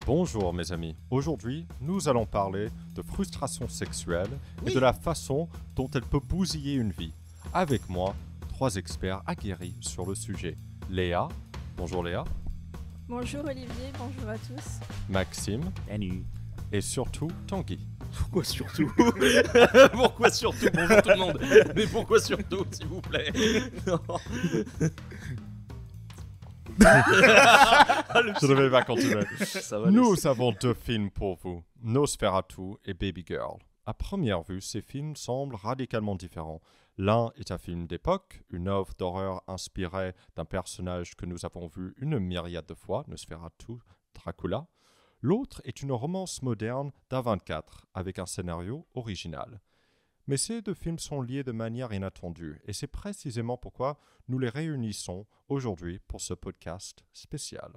Bonjour mes amis, aujourd'hui nous allons parler de frustration sexuelle et de la façon dont elle peut bousiller une vie. Avec moi, 3 experts aguerris sur le sujet. Léa, bonjour Léa. Bonjour Olivier, bonjour à tous. Maxime. Salut. Et surtout Tanguy. Pourquoi surtout Pourquoi surtout Bonjour tout le monde. Mais pourquoi surtout, s'il vous plaît? Non. Je ne vais pas continuer. Ça va, Nous avons 2 films pour vous, Nosferatu et Baby Girl. À première vue, ces films semblent radicalement différents. L'un est un film d'époque, une œuvre d'horreur inspirée d'un personnage que nous avons vu une myriade de fois, Nosferatu, Dracula. L'autre est une romance moderne d'A24, avec un scénario original. Mais ces 2 films sont liés de manière inattendue, et c'est précisément pourquoi nous les réunissons aujourd'hui pour ce podcast spécial.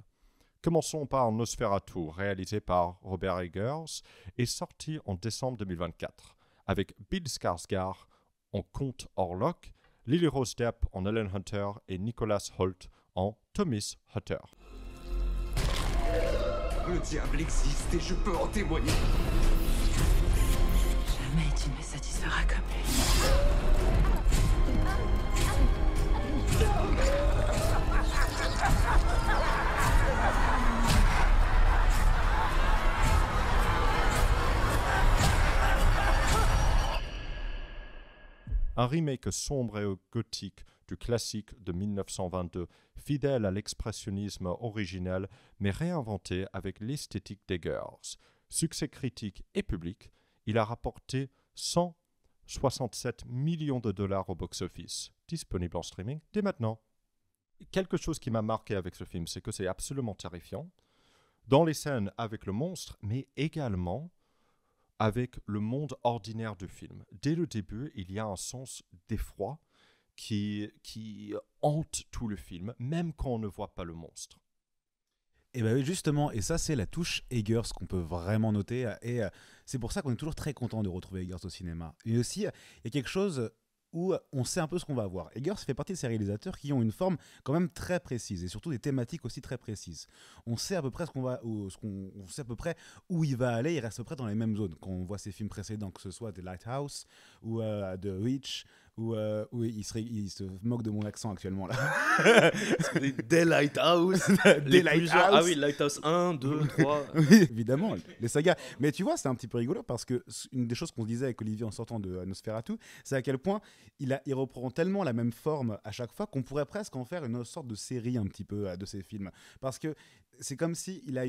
Commençons par Nosferatu, réalisé par Robert Eggers et sorti en décembre 2024, avec Bill Skarsgård en Comte Orlok, Lily Rose Depp en Ellen Hunter et Nicholas Hoult en Thomas Hutter. Le diable existe et je peux en témoigner. Jamais tu ne me satisferas comme lui. Un remake sombre et gothique du classique de 1922, fidèle à l'expressionnisme originel, mais réinventé avec l'esthétique d'Eggers. Succès critique et public, il a rapporté 167 millions de dollars au box-office, disponible en streaming dès maintenant. Quelque chose qui m'a marqué avec ce film, c'est que c'est absolument terrifiant, dans les scènes avec le monstre, mais également avec le monde ordinaire du film. Dès le début, il y a un sens d'effroi qui hante tout le film, même quand on ne voit pas le monstre. Et bien justement, et ça c'est la touche Eggers qu'on peut vraiment noter, et c'est pour ça qu'on est toujours très content de retrouver Eggers au cinéma. Et aussi, il y a quelque chose où on sait un peu ce qu'on va voir. Eggers fait partie de ces réalisateurs qui ont une forme quand même très précise, et surtout des thématiques aussi très précises. On sait à peu près on sait à peu près où il va aller, il reste à peu près dans les mêmes zones. Quand on voit ses films précédents, que ce soit The Lighthouse ou The Witch, où il se moque de mon accent actuellement là. Des Lighthouse. Des Lighthouse. Ah oui, Lighthouse 1, 2, 3. Oui, évidemment, les sagas. Mais tu vois, c'est un petit peu rigolo parce que une des choses qu'on se disait avec Olivier en sortant de Nosferatu, c'est à quel point il reprend tellement la même forme à chaque fois qu'on pourrait presque en faire une sorte de série un petit peu de ses films. Parce que c'est comme si il a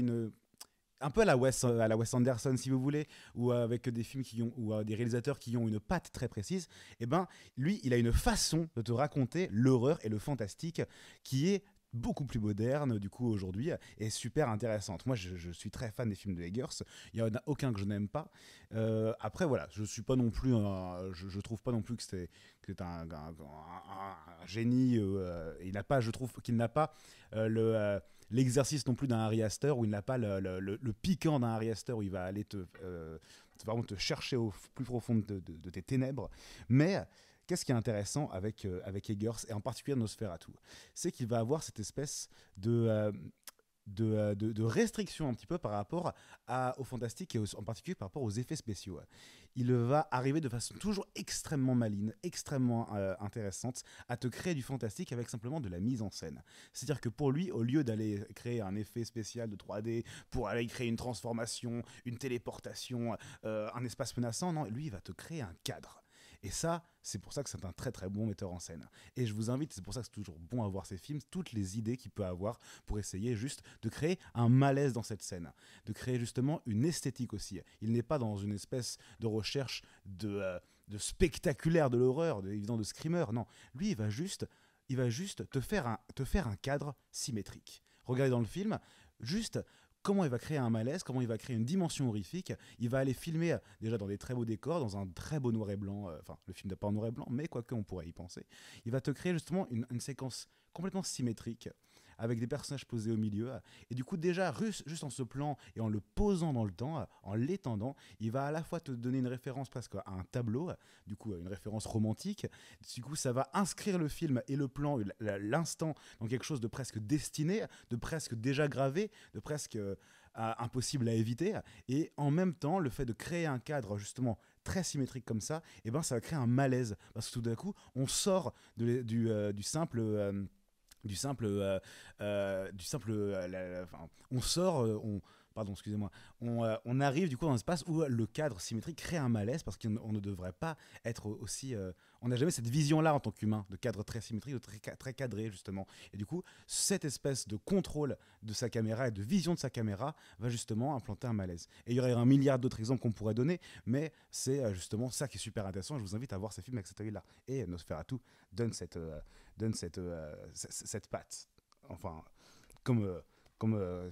un peu à la Wes Anderson si vous voulez, ou avec des films ou des réalisateurs qui ont une patte très précise, et ben lui il a une façon de te raconter l'horreur et le fantastique qui est beaucoup plus moderne du coup aujourd'hui et super intéressante. Moi je suis très fan des films de Eggers, il n'y en a aucun que je n'aime pas. Après voilà, je suis pas non plus je trouve pas non plus que c'est un génie, je trouve qu'il n'a pas l'exercice non plus d'un Ari Aster, où il n'a pas le piquant d'un Ari Aster, où il va aller vraiment te chercher au plus profond de tes ténèbres. Mais qu'est-ce qui est intéressant avec Eggers, et en particulier Nosferatu, c'est qu'il va avoir cette espèce de restriction un petit peu par rapport au fantastique, et en particulier par rapport aux effets spéciaux. Il va arriver de façon toujours extrêmement maligne, extrêmement intéressante, à te créer du fantastique avec simplement de la mise en scène. C'est-à-dire que pour lui, au lieu d'aller créer un effet spécial de 3D, pour aller créer une transformation, une téléportation, un espace menaçant, non, lui il va te créer un cadre. Et ça, c'est pour ça que c'est un très très bon metteur en scène. Et je vous invite, c'est pour ça que c'est toujours bon à voir ces films, toutes les idées qu'il peut avoir pour essayer juste de créer un malaise dans cette scène, de créer justement une esthétique aussi. Il n'est pas dans une espèce de recherche de spectaculaire de l'horreur, évidemment de screamer, non. Lui, il va juste te faire un cadre symétrique. Regardez dans le film, juste comment il va créer un malaise, comment il va créer une dimension horrifique. Il va aller filmer déjà dans des très beaux décors, dans un très beau noir et blanc, enfin le film n'est pas en noir et blanc, mais quoique on pourrait y penser. Il va te créer justement une séquence complètement symétrique, avec des personnages posés au milieu, et du coup déjà juste en ce plan et en le posant dans le temps, en l'étendant, il va à la fois te donner une référence presque à un tableau, du coup une référence romantique, du coup ça va inscrire le film et le plan, l'instant, dans quelque chose de presque destiné, de presque déjà gravé, de presque impossible à éviter. Et en même temps, le fait de créer un cadre justement très symétrique comme ça, et ben ça va créer un malaise parce que tout d'un coup, on sort du simple. On sort, pardon, excusez-moi, on arrive du coup dans un espace où le cadre symétrique crée un malaise parce qu'on ne devrait pas être aussi. On n'a jamais cette vision-là en tant qu'humain, de cadre très symétrique, de très cadré justement. Et du coup, cette espèce de contrôle de sa caméra et de vision de sa caméra va justement implanter un malaise. Et il y aurait un milliard d'autres exemples qu'on pourrait donner, mais c'est justement ça qui est super intéressant. Je vous invite à voir ces films avec cet œil-là. Et Nosferatu donne cette patte. Enfin, comme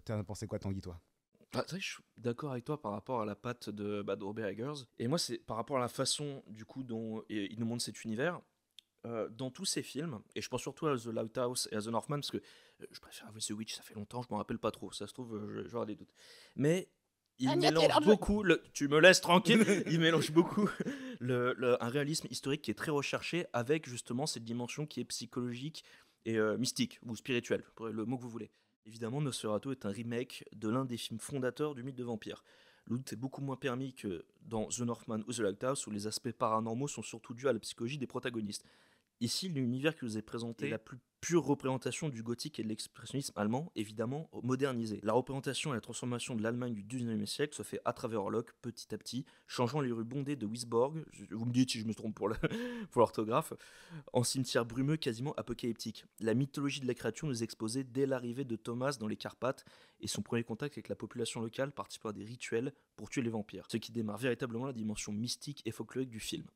t'as pensé quoi, Tanguy, toi? C'est vrai que je suis d'accord avec toi par rapport à la patte de Robert Eggers. Et moi, c'est par rapport à la façon du coup dont il nous montre cet univers. Dans tous ces films, et je pense surtout à The Lighthouse et à The Northman, parce que je préfère avouer The Witch, ça fait longtemps, je m'en rappelle pas trop, ça se trouve, j'aurai des doutes. Mais il mélange beaucoup, tu me laisses tranquille, il mélange beaucoup un réalisme historique qui est très recherché avec justement cette dimension qui est psychologique et mystique, ou spirituelle, pour le mot que vous voulez. Évidemment, Nosferatu est un remake de l'un des films fondateurs du mythe de vampire. Le doute est beaucoup moins permis que dans The Northman ou The Lighthouse, où les aspects paranormaux sont surtout dus à la psychologie des protagonistes. Ici, l'univers qui nous est présenté est la plus pure représentation du gothique et de l'expressionnisme allemand, évidemment modernisé. La représentation et la transformation de l'Allemagne du XIXe siècle se fait à travers Orlok, petit à petit, changeant les rues bondées de Wisborg, vous me dites si je me trompe pour l'orthographe, en cimetière brumeux quasiment apocalyptique. La mythologie de la créature nous est exposée dès l'arrivée de Thomas dans les Carpates et son premier contact avec la population locale participant à des rituels pour tuer les vampires, ce qui démarre véritablement la dimension mystique et folklorique du film.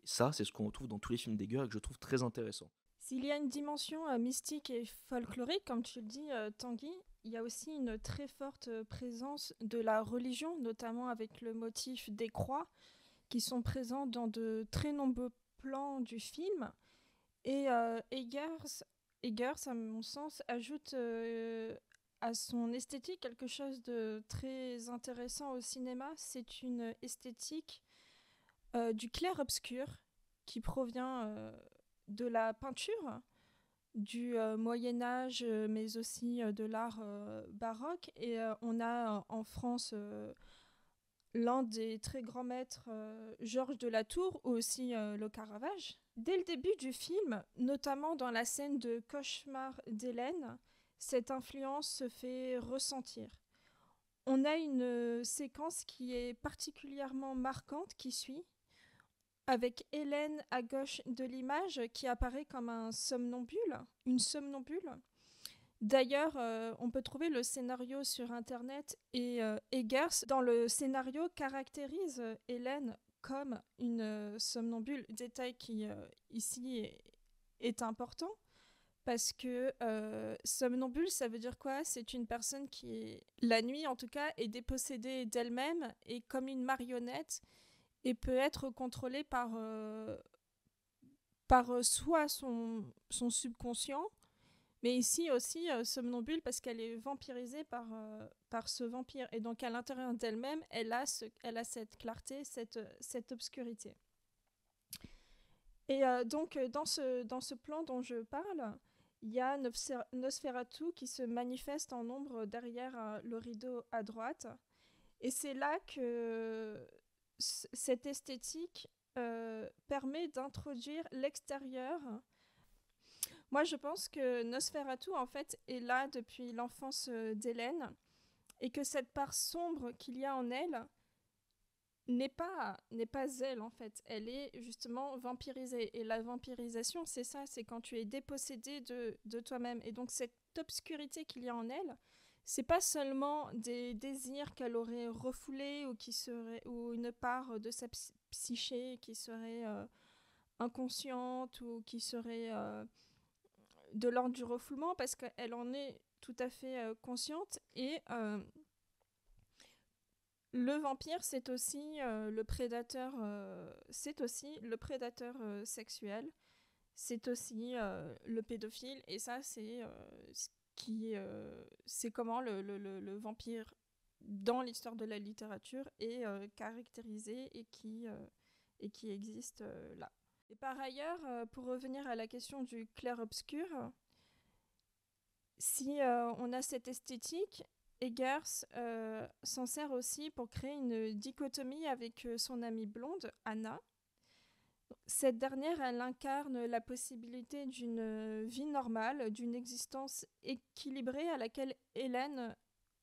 Ça, c'est ce qu'on retrouve dans tous les films d'Egger et que je trouve très intéressant. S'il y a une dimension mystique et folklorique, comme tu le dis, Tanguy, il y a aussi une très forte présence de la religion, notamment avec le motif des croix, qui sont présents dans de très nombreux plans du film. Et Eggers, à mon sens, ajoute à son esthétique quelque chose de très intéressant au cinéma. C'est une esthétique du clair-obscur qui provient de la peinture, du Moyen-Âge, mais aussi de l'art baroque. Et on a en France l'un des très grands maîtres, Georges de la Tour, ou aussi le Caravage. Dès le début du film, notamment dans la scène de Cauchemar d'Hélène, cette influence se fait ressentir. On a une séquence qui est particulièrement marquante qui suit, avec Hélène à gauche de l'image qui apparaît comme une somnambule. D'ailleurs, on peut trouver le scénario sur Internet et Eggers, dans le scénario, caractérise Hélène comme une somnambule, détail qui ici est important, parce que somnambule, ça veut dire quoi? C'est une personne qui, la nuit en tout cas, est dépossédée d'elle-même et comme une marionnette, et peut être contrôlée par soit son subconscient, mais ici aussi somnambule parce qu'elle est vampirisée par ce vampire. Et donc à l'intérieur d'elle-même, elle a cette clarté, cette obscurité. Et donc dans ce plan dont je parle, il y a Nosferatu qui se manifeste en ombre derrière le rideau à droite. Et c'est là que cette esthétique permet d'introduire l'extérieur. Moi, je pense que Nosferatu, en fait, est là depuis l'enfance d'Hélène et que cette part sombre qu'il y a en elle n'est pas elle, en fait. Elle est justement vampirisée. Et la vampirisation, c'est ça, c'est quand tu es dépossédé de toi-même. Et donc, cette obscurité qu'il y a en elle, c'est pas seulement des désirs qu'elle aurait refoulés ou une part de sa psyché qui serait inconsciente ou qui serait de l'ordre du refoulement, parce qu'elle en est tout à fait consciente. Et le vampire, c'est aussi le prédateur sexuel, c'est aussi le pédophile, et ça, c'est c'est comment le vampire dans l'histoire de la littérature est caractérisé et qui existe là. Et par ailleurs, pour revenir à la question du clair-obscur, si on a cette esthétique, Eggers s'en sert aussi pour créer une dichotomie avec son amie blonde, Anna. Cette dernière, elle incarne la possibilité d'une vie normale, d'une existence équilibrée à laquelle Hélène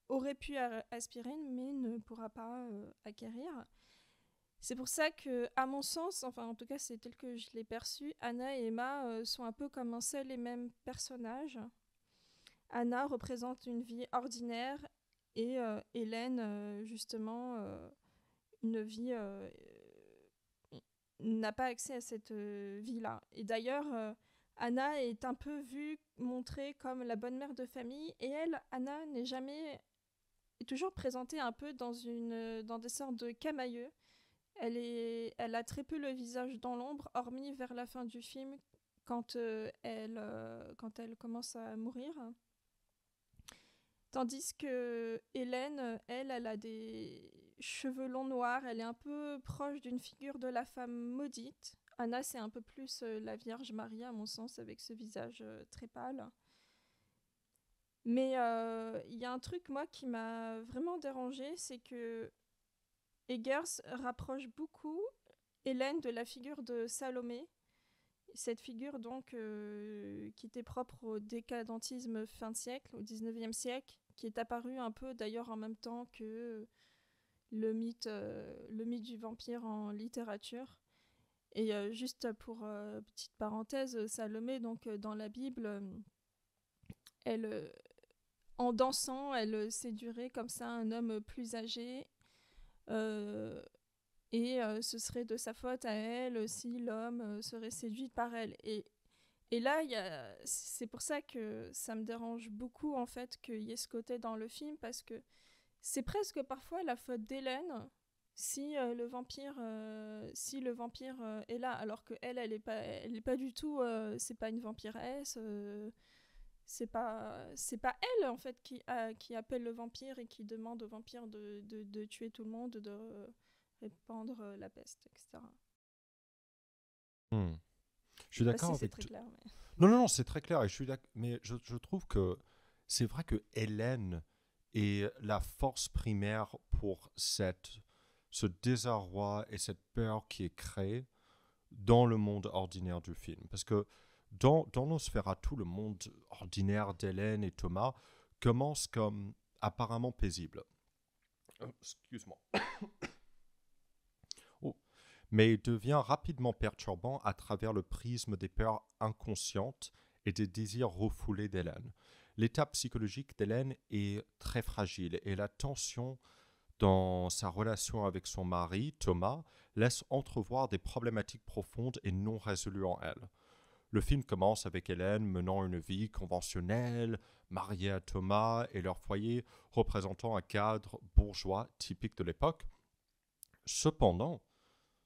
aurait pu aspirer, mais ne pourra pas acquérir. C'est pour ça que, à mon sens, enfin en tout cas c'est tel que je l'ai perçu, Anna et Emma sont un peu comme un seul et même personnage. Anna représente une vie ordinaire et Hélène, justement, une vie n'a pas accès à cette vie-là. Et d'ailleurs, Anna est un peu vue, montrée comme la bonne mère de famille, et elle, Anna, est toujours présentée un peu dans des sortes de camailleux. Elle a très peu le visage dans l'ombre, hormis vers la fin du film, quand elle commence à mourir. Tandis que Hélène, elle a des cheveux longs noirs, elle est un peu proche d'une figure de la femme maudite. Anna, c'est un peu plus la Vierge Marie, à mon sens, avec ce visage très pâle. Mais il y a un truc, moi, qui m'a vraiment dérangée, c'est que Eggers rapproche beaucoup Hélène de la figure de Salomé. Cette figure, donc, qui était propre au décadentisme fin de siècle, au 19e siècle, qui est apparu un peu d'ailleurs en même temps que le mythe du vampire en littérature. Et juste pour petite parenthèse, Salomé, donc dans la Bible, elle, en dansant, elle séduirait comme ça un homme plus âgé. Et ce serait de sa faute à elle si l'homme serait séduit par elle. Et là, c'est pour ça que ça me dérange beaucoup, en fait, qu'il y ait ce côté dans le film, parce que c'est presque parfois la faute d'Hélène si le vampire est là, alors qu'elle, elle est pas du tout, c'est pas une vampiresse, c'est pas elle, en fait, qui appelle le vampire et qui demande au vampire de tuer tout le monde, de répandre la peste, etc. Je suis d'accord si c'est avec très clair, mais... Non, c'est très clair. Et mais je trouve que c'est vrai que Hélène est la force primaire pour ce désarroi et cette peur qui est créée dans le monde ordinaire du film. Parce que dans Nosferatu, le monde ordinaire d'Hélène et Thomas commence comme apparemment paisible. Excuse-moi. Mais devient rapidement perturbant à travers le prisme des peurs inconscientes et des désirs refoulés d'Hélène. L'état psychologique d'Hélène est très fragile et la tension dans sa relation avec son mari, Thomas, laisse entrevoir des problématiques profondes et non résolues en elle. Le film commence avec Hélène menant une vie conventionnelle, mariée à Thomas et leur foyer représentant un cadre bourgeois typique de l'époque. Cependant,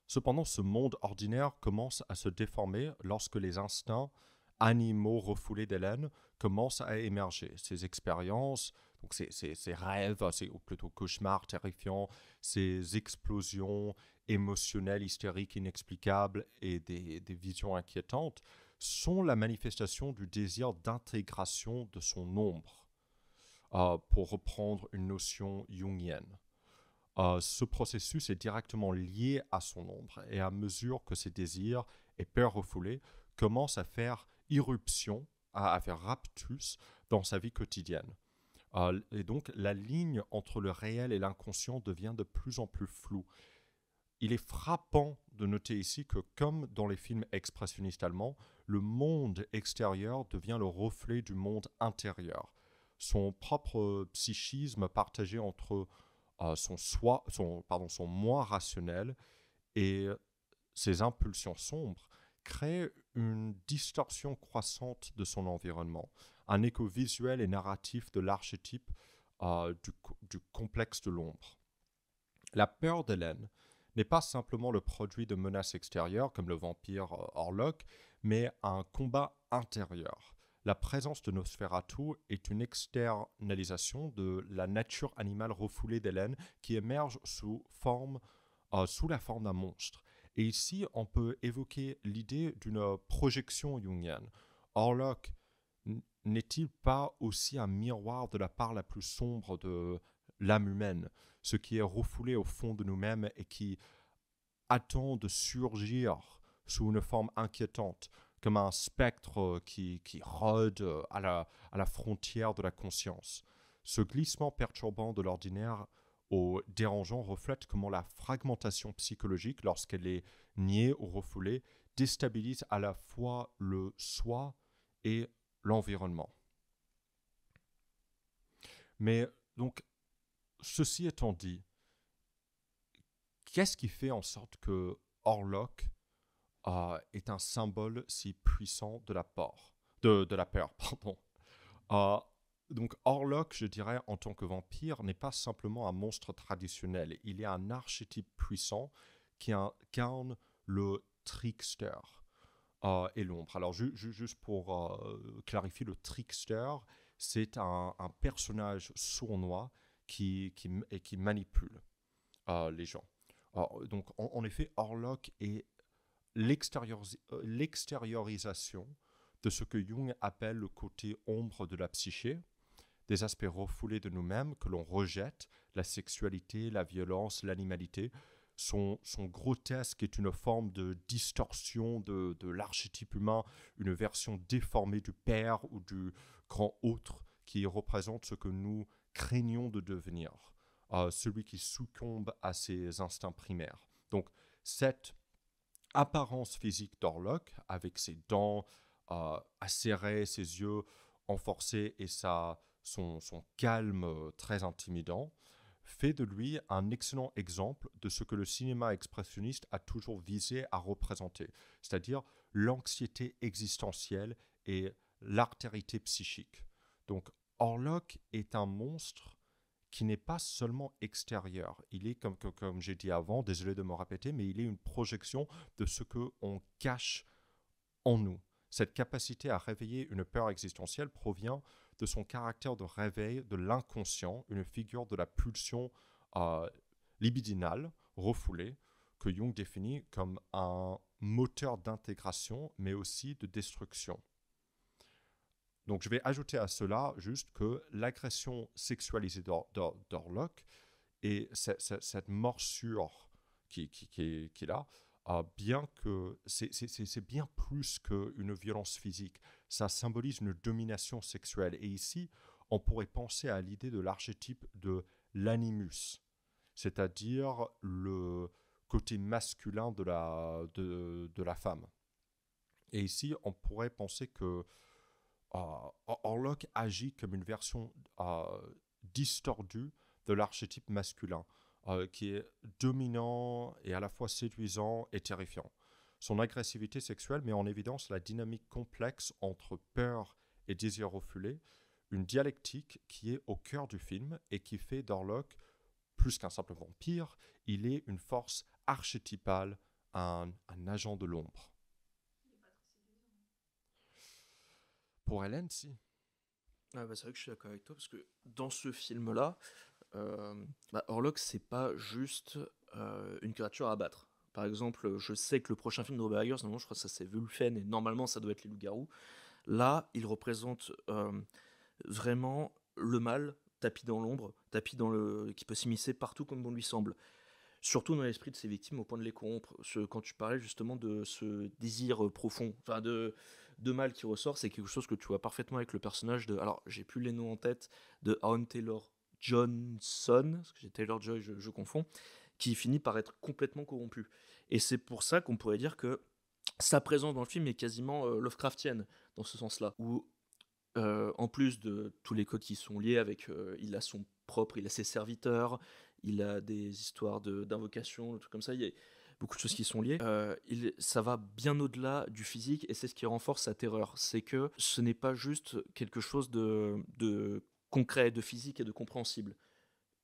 ce monde ordinaire commence à se déformer lorsque les instincts animaux refoulés d'Hélène commencent à émerger. Ces expériences, donc ces rêves, ou plutôt cauchemars terrifiants, ces explosions émotionnelles, hystériques, inexplicables et des visions inquiétantes sont la manifestation du désir d'intégration de son ombre, pour reprendre une notion jungienne. Ce processus est directement lié à son ombre et à mesure que ses désirs et peurs refoulées commencent à faire irruption, à faire raptus dans sa vie quotidienne. Et donc la ligne entre le réel et l'inconscient devient de plus en plus floue. Il est frappant de noter ici que, comme dans les films expressionnistes allemands, le monde extérieur devient le reflet du monde intérieur. Son propre psychisme partagé entre son moi rationnel et ses impulsions sombres crée une distorsion croissante de son environnement, un écho visuel et narratif de l'archétype du complexe de l'ombre. La peur d'Hélène n'est pas simplement le produit de menaces extérieures comme le vampire Orlok, mais un combat intérieur. La présence de Nosferatu est une externalisation de la nature animale refoulée d'Hélène qui émerge sous la forme d'un monstre. Et ici, on peut évoquer l'idée d'une projection jungienne. Orlok n'est-il pas aussi un miroir de la part la plus sombre de l'âme humaine, ce qui est refoulé au fond de nous-mêmes et qui attend de surgir sous une forme inquiétante, comme un spectre qui rôde à la frontière de la conscience. Ce glissement perturbant de l'ordinaire au dérangeant reflète comment la fragmentation psychologique, lorsqu'elle est niée ou refoulée, déstabilise à la fois le soi et l'environnement. Mais donc, ceci étant dit, qu'est-ce qui fait en sorte que Orlok est un symbole si puissant de la peur, pardon. Donc Orlok, je dirais, en tant que vampire, n'est pas simplement un monstre traditionnel. Il est un archétype puissant qui incarne le trickster et l'ombre. Alors, juste pour clarifier, le trickster, c'est un personnage sournois qui manipule les gens. Donc, en effet, Orlok est l'extériorisation de ce que Jung appelle le côté ombre de la psyché, des aspects refoulés de nous-mêmes que l'on rejette, la sexualité, la violence, l'animalité. Son grotesque est une forme de distorsion de l'archétype humain, une version déformée du père ou du grand autre qui représente ce que nous craignons de devenir, celui qui succombe à ses instincts primaires. Donc, cette apparence physique d'Orlok, avec ses dents acérées, ses yeux enforcés et son calme très intimidant, fait de lui un excellent exemple de ce que le cinéma expressionniste a toujours visé à représenter, c'est-à-dire l'anxiété existentielle et l'artérité psychique. Donc, Orlok est un monstre qui n'est pas seulement extérieur. Il est, comme j'ai dit avant, désolé de me répéter, mais il est une projection de ce qu'on cache en nous. Cette capacité à réveiller une peur existentielle provient de son caractère de réveil de l'inconscient, une figure de la pulsion libidinale, refoulée, que Jung définit comme un moteur d'intégration, mais aussi de destruction. Donc je vais ajouter à cela juste que l'agression sexualisée d'Orlok et cette morsure qu'il a, bien que c'est bien plus qu'une violence physique, ça symbolise une domination sexuelle. Et ici, on pourrait penser à l'idée de l'archétype de l'animus, c'est-à-dire le côté masculin de la femme. Et ici, on pourrait penser que Orlok agit comme une version distordue de l'archétype masculin, qui est dominant et à la fois séduisant et terrifiant. Son agressivité sexuelle met en évidence la dynamique complexe entre peur et désir refoulé, une dialectique qui est au cœur du film et qui fait d'Orlok, plus qu'un simple vampire, il est une force archétypale, un agent de l'ombre. Pour Hélène, si. C'est vrai que je suis d'accord avec toi, parce que dans ce film-là, Orlok, c'est pas juste une créature à abattre. Par exemple, je sais que le prochain film de Robert Eggers, normalement, je crois que ça c'est Wulfen, et normalement, ça doit être les loups-garous. Là, il représente vraiment le mal, tapis dans l'ombre, qui peut s'immiscer partout comme bon lui semble. Surtout dans l'esprit de ses victimes, au point de les corrompre. Quand tu parlais justement de ce désir profond, enfin de mal qui ressort, c'est quelque chose que tu vois parfaitement avec le personnage de... Alors, j'ai plus les noms en tête, de Aaron Taylor Johnson, parce que j'ai Taylor Joy, je confonds, qui finit par être complètement corrompu. Et c'est pour ça qu'on pourrait dire que sa présence dans le film est quasiment Lovecraftienne, dans ce sens-là, où en plus de tous les codes qui sont liés avec... il a ses serviteurs, il a des histoires d'invocation, des trucs comme ça, il y a beaucoup de choses qui sont liées. Ça va bien au-delà du physique, et c'est ce qui renforce sa terreur. C'est que ce n'est pas juste quelque chose de concret, de physique et de compréhensible.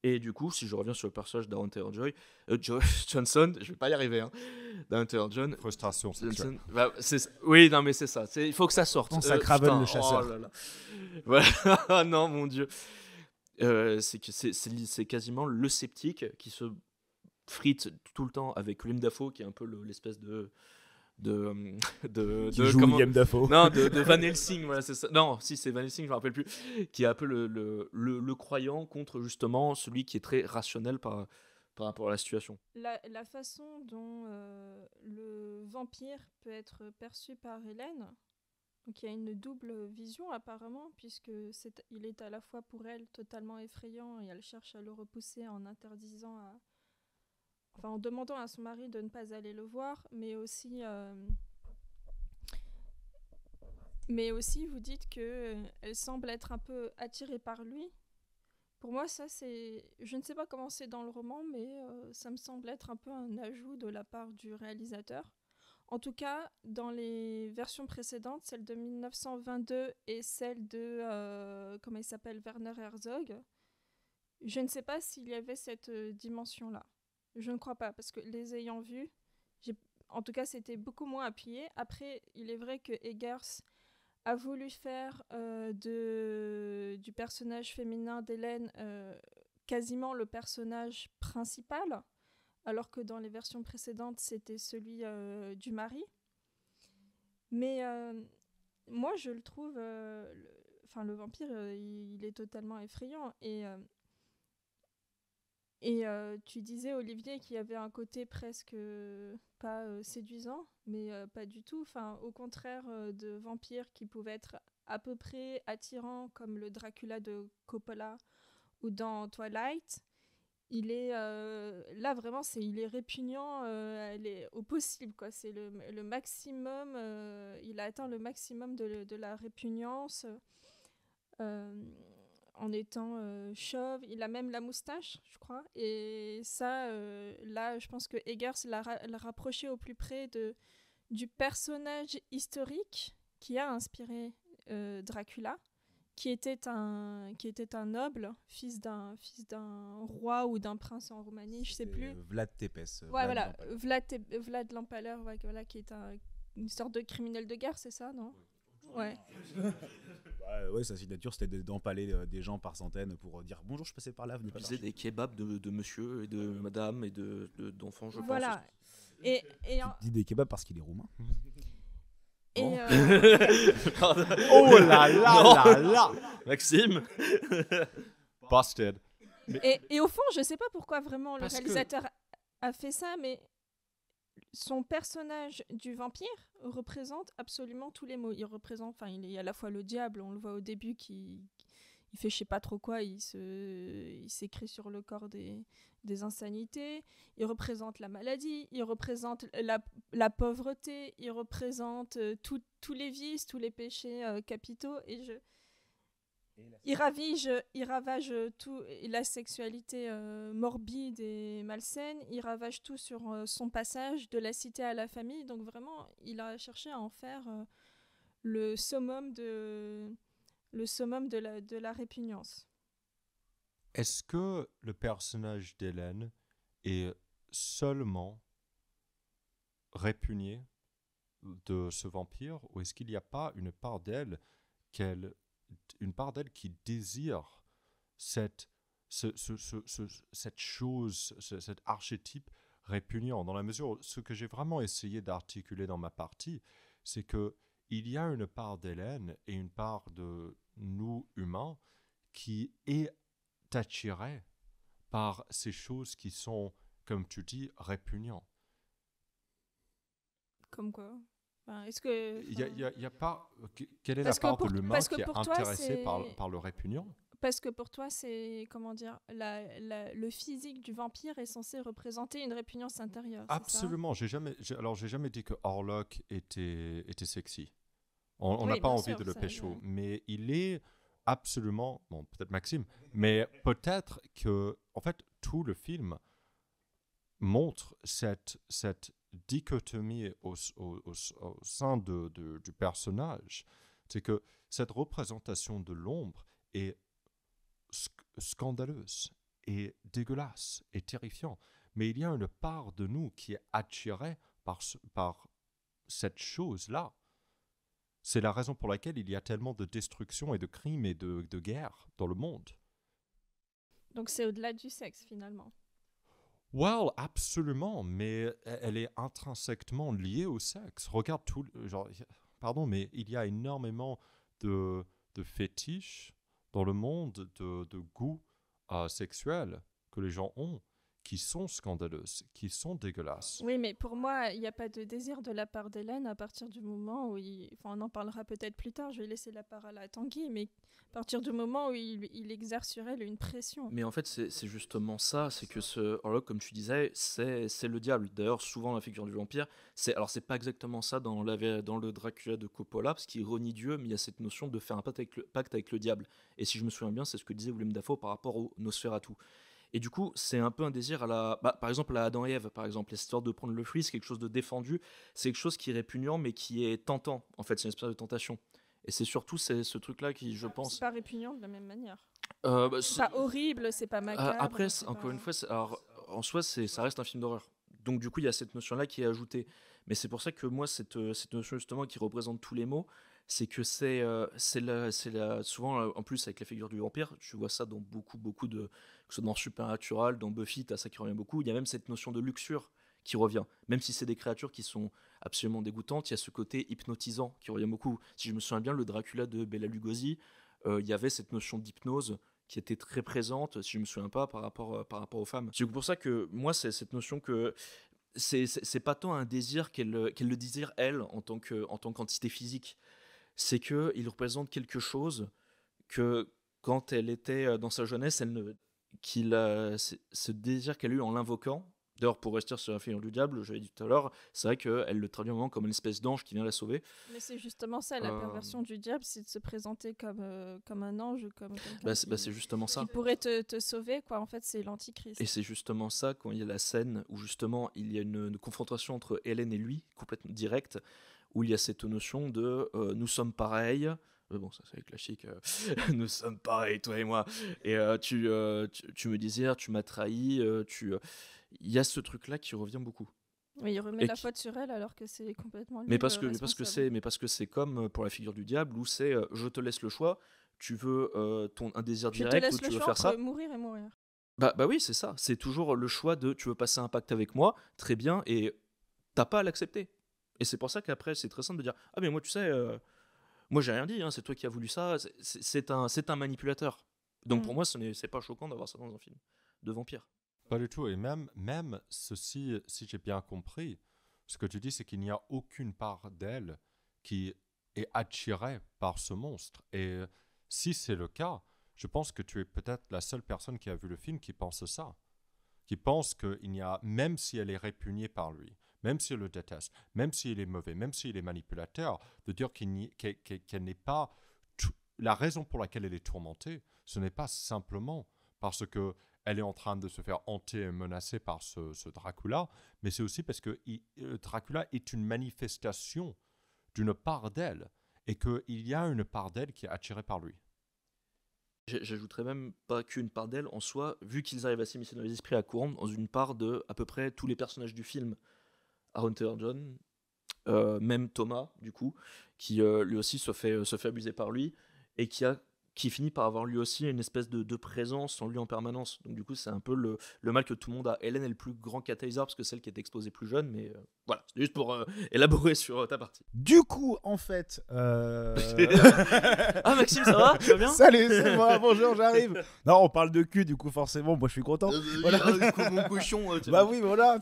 Et du coup, si je reviens sur le personnage d'Aaron Taylor Johnson, je vais pas y arriver, hein. D'Aaron Taylor John. Frustration sexuelle. Oui, non, mais c'est ça. Il faut que ça sorte. Pense à Craven le chasseur. Oh là là. Voilà. Non, mon Dieu. C'est quasiment le sceptique qui se frite tout le temps avec Willem Dafoe, qui est un peu l'espèce de Qui joue William Dafoe. Non, de Van Helsing, voilà, c'est ça. Non, si c'est Van Helsing, je me rappelle plus, qui est un peu le croyant contre justement celui qui est très rationnel par rapport à la situation. La façon dont le vampire peut être perçu par Hélène, donc il y a une double vision apparemment, puisque il est à la fois pour elle totalement effrayant et elle cherche à le repousser en interdisant en demandant à son mari de ne pas aller le voir, mais aussi vous dites qu'elle semble être un peu attirée par lui. Pour moi, ça c'est... Je ne sais pas comment c'est dans le roman, mais ça me semble être un peu un ajout de la part du réalisateur. En tout cas, dans les versions précédentes, celle de 1922 et celle de... comment il s'appelle, Werner Herzog, je ne sais pas s'il y avait cette dimension-là. Je ne crois pas, parce que les ayant vus, en tout cas, c'était beaucoup moins appuyé. Après, il est vrai que Eggers a voulu faire du personnage féminin d'Hélène quasiment le personnage principal, alors que dans les versions précédentes, c'était celui du mari. Mais moi, je le trouve... le vampire, il est totalement effrayant. Et tu disais, Olivier, qu'il y avait un côté presque pas séduisant, mais pas du tout. Au contraire de vampires qui pouvaient être à peu près attirants, comme le Dracula de Coppola ou dans Twilight, il est là vraiment, il est répugnant, elle est au possible, quoi. C'est le maximum. Il a atteint le maximum de la répugnance. En étant chauve, il a même la moustache, je crois, et ça, là, je pense que Eggers l'a rapproché au plus près du personnage historique qui a inspiré Dracula, qui était un noble, fils d'un roi ou d'un prince en Roumanie, je sais plus. Vlad Tepes. Voilà, Vlad l'Impaler, voilà, qui est une sorte de criminel de guerre, c'est ça, non ? Ouais. Ouais, sa signature c'était d'empaler des gens par centaines pour dire bonjour, je passais par là, venez pas. Il faisait des kebabs de monsieur et de madame et d'enfants, je pense. Voilà. Il dit des kebabs parce qu'il est roumain. Et Oh là là là là Maxime. Busted. Et au fond, je sais pas pourquoi vraiment le Parce réalisateur a fait ça, mais son personnage du vampire représente absolument tous les mots. Il représente, il est à la fois le diable, on le voit au début, il fait je sais pas trop quoi, il s'écrit sur le corps des insanités, il représente la maladie, il représente la pauvreté, il représente tous les vices, tous les péchés capitaux, il ravage tout, la sexualité morbide et malsaine, il ravage tout sur son passage de la cité à la famille, donc vraiment il a cherché à en faire le summum de la répugnance. Est-ce que le personnage d'Hélène est seulement répugné de ce vampire, ou est-ce qu'il n'y a pas une part d'elle qui désire cette chose, cet archétype répugnant, dans la mesure où ce que j'ai vraiment essayé d'articuler dans ma partie, c'est que il y a une part d'Hélène et une part de nous humains qui est attirée par ces choses qui sont, comme tu dis, répugnantes. Comme quoi ? Est-ce que... Il y a pas... Quelle est la part de l'humain qui est intéressée par le répugnant ? Parce que pour toi, c'est, comment dire, le physique du vampire est censé représenter une répugnance intérieure. Absolument. J'ai jamais dit que Orlok était sexy. On n'a pas envie de le pécho. Mais il est absolument... Bon, peut-être Maxime. Mais peut-être que, en fait, tout le film montre cette dichotomie au sein du personnage. C'est que cette représentation de l'ombre est scandaleuse et dégueulasse et terrifiante. Mais il y a une part de nous qui est attirée par cette chose-là. C'est la raison pour laquelle il y a tellement de destruction et de crimes et de guerres dans le monde. Donc c'est au-delà du sexe, finalement. Well, absolument, mais elle est intrinsèquement liée au sexe. Regarde tout, genre, pardon, mais il y a énormément de fétiches dans le monde de goûts sexuels que les gens ont, qui sont scandaleuses, qui sont dégueulasses. Oui, mais pour moi, il n'y a pas de désir de la part d'Hélène à partir du moment où Enfin, on en parlera peut-être plus tard, je vais laisser la parole à Tanguy, mais à partir du moment où il exerce sur elle une pression. Mais en fait, c'est justement ça, c'est que ce Orlok, comme tu disais, c'est le diable. D'ailleurs, souvent, la figure du vampire, alors c'est pas exactement ça dans le Dracula de Coppola, parce qu'il renie Dieu, mais il y a cette notion de faire un pacte avec le diable. Et si je me souviens bien, c'est ce que disait Willem Dafoe par rapport au Nosferatu. Et du coup, c'est un peu un désir par exemple, à Adam et Ève, par exemple, l'histoire de prendre le fruit, c'est quelque chose de défendu, c'est quelque chose qui est répugnant, mais qui est tentant. En fait, c'est une espèce de tentation. Et c'est surtout ce truc-là qui, je pense... C'est pas répugnant de la même manière. C'est pas horrible, c'est pas macabre. Après, encore une fois, alors, en soi, ça reste un film d'horreur. Donc du coup, il y a cette notion-là qui est ajoutée. Mais c'est pour ça que moi, cette notion justement qui représente tous les mots, c'est que c'est souvent, en plus avec la figure du vampire, tu vois ça dans beaucoup de... Que ce soit dans Supernatural, dans Buffy, t'as ça qui revient beaucoup. Il y a même cette notion de luxure qui revient. Même si c'est des créatures qui sont absolument dégoûtantes, il y a ce côté hypnotisant qui revient beaucoup. Si je me souviens bien, le Dracula de Bela Lugosi, il y avait cette notion d'hypnose qui était très présente, si je me souviens pas, par rapport aux femmes. C'est pour ça que moi, c'est cette notion que c'est pas tant un désir qu'elle le désire elle en tant qu'entité physique. C'est que il représente quelque chose que quand elle était dans sa jeunesse, ce désir qu'elle a eu en l'invoquant. D'ailleurs, pour rester sur la figure du diable, je l'ai dit tout à l'heure, c'est vrai qu'elle le traduit vraiment comme une espèce d'ange qui vient la sauver. Mais c'est justement ça, la perversion du diable, c'est de se présenter comme un ange, comme quelqu'un c'est justement ça. qui pourrait te sauver, quoi. En fait, c'est l'antichrist. Et c'est justement ça, quand il y a la scène où justement il y a une confrontation entre Hélène et lui, complètement directe, où il y a cette notion de nous sommes pareils. Bon, ça c'est classique. Nous sommes pareils, toi et moi. Et tu me désires, tu m'as trahi, il y a ce truc-là qui revient beaucoup. Oui, il remet la faute sur elle alors que c'est complètement lui. Mais parce que c'est comme pour la figure du diable où c'est je te laisse le choix, tu veux un désir direct ou tu veux faire ça. Je te laisse le choix entre mourir et mourir. Bah oui, c'est ça. C'est toujours le choix de tu veux passer un pacte avec moi, très bien, et t'as pas à l'accepter. Et c'est pour ça qu'après c'est très simple de dire ah mais moi tu sais, moi j'ai rien dit, hein, c'est toi qui as voulu ça. C'est un manipulateur. Donc pour moi c'est pas choquant d'avoir ça dans un film de vampire. Pas du tout. Et même ceci, si j'ai bien compris, ce que tu dis, c'est qu'il n'y a aucune part d'elle qui est attirée par ce monstre. Et si c'est le cas, je pense que tu es peut-être la seule personne qui a vu le film qui pense ça. Qui pense qu'il n'y a, même si elle est répugnée par lui, même si elle le déteste, même s'il est mauvais, même s'il est manipulateur, de dire qu'elle n'est pas... La raison pour laquelle elle est tourmentée, ce n'est pas simplement parce que elle est en train de se faire hanter et menacer par ce Dracula, mais c'est aussi parce que Dracula est une manifestation d'une part d'elle, et qu'il y a une part d'elle qui est attirée par lui. J'ajouterais même pas qu'une part d'elle en soi, vu qu'ils arrivent à s'immiscer dans les esprits à courant, dans une part de à peu près tous les personnages du film. Hunter John, même Thomas, du coup, qui lui aussi se fait abuser par lui, et qui finit par avoir lui aussi une espèce de présence en lui en permanence. Donc du coup, c'est un peu le mal que tout le monde a. Hélène est le plus grand catalyseur parce que c'est celle qui est exposée plus jeune, mais voilà, c'est juste pour élaborer sur ta partie. Du coup, en fait... Ah Maxime, ça va? Tu vas bien? Salut, c'est moi, bonjour, j'arrive. Non, on parle de cul, du coup forcément, moi je suis content. Voilà. Mon cochon. Bah oui, voilà.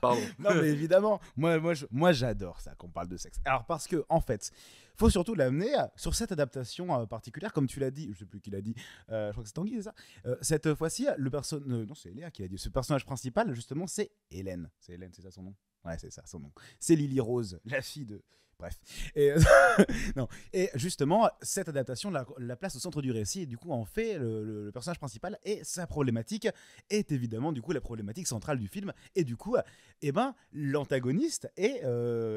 Pardon. Non mais évidemment, moi j'adore ça qu'on parle de sexe. Alors parce que en fait, faut surtout l'amener sur cette adaptation particulière, comme tu l'as dit, je sais plus qui l'a dit, je crois que c'est Tanguy, c'est ça. Cette fois-ci, non c'est Léa qui l'a dit. Ce personnage principal, justement, c'est Hélène. C'est Hélène, c'est ça son nom? Ouais, c'est ça son nom. C'est Lily Rose, la fille de... Bref. Et, non. Et justement, cette adaptation la place au centre du récit et du coup en fait le personnage principal et sa problématique est évidemment du coup la problématique centrale du film. Et du coup, l'antagoniste est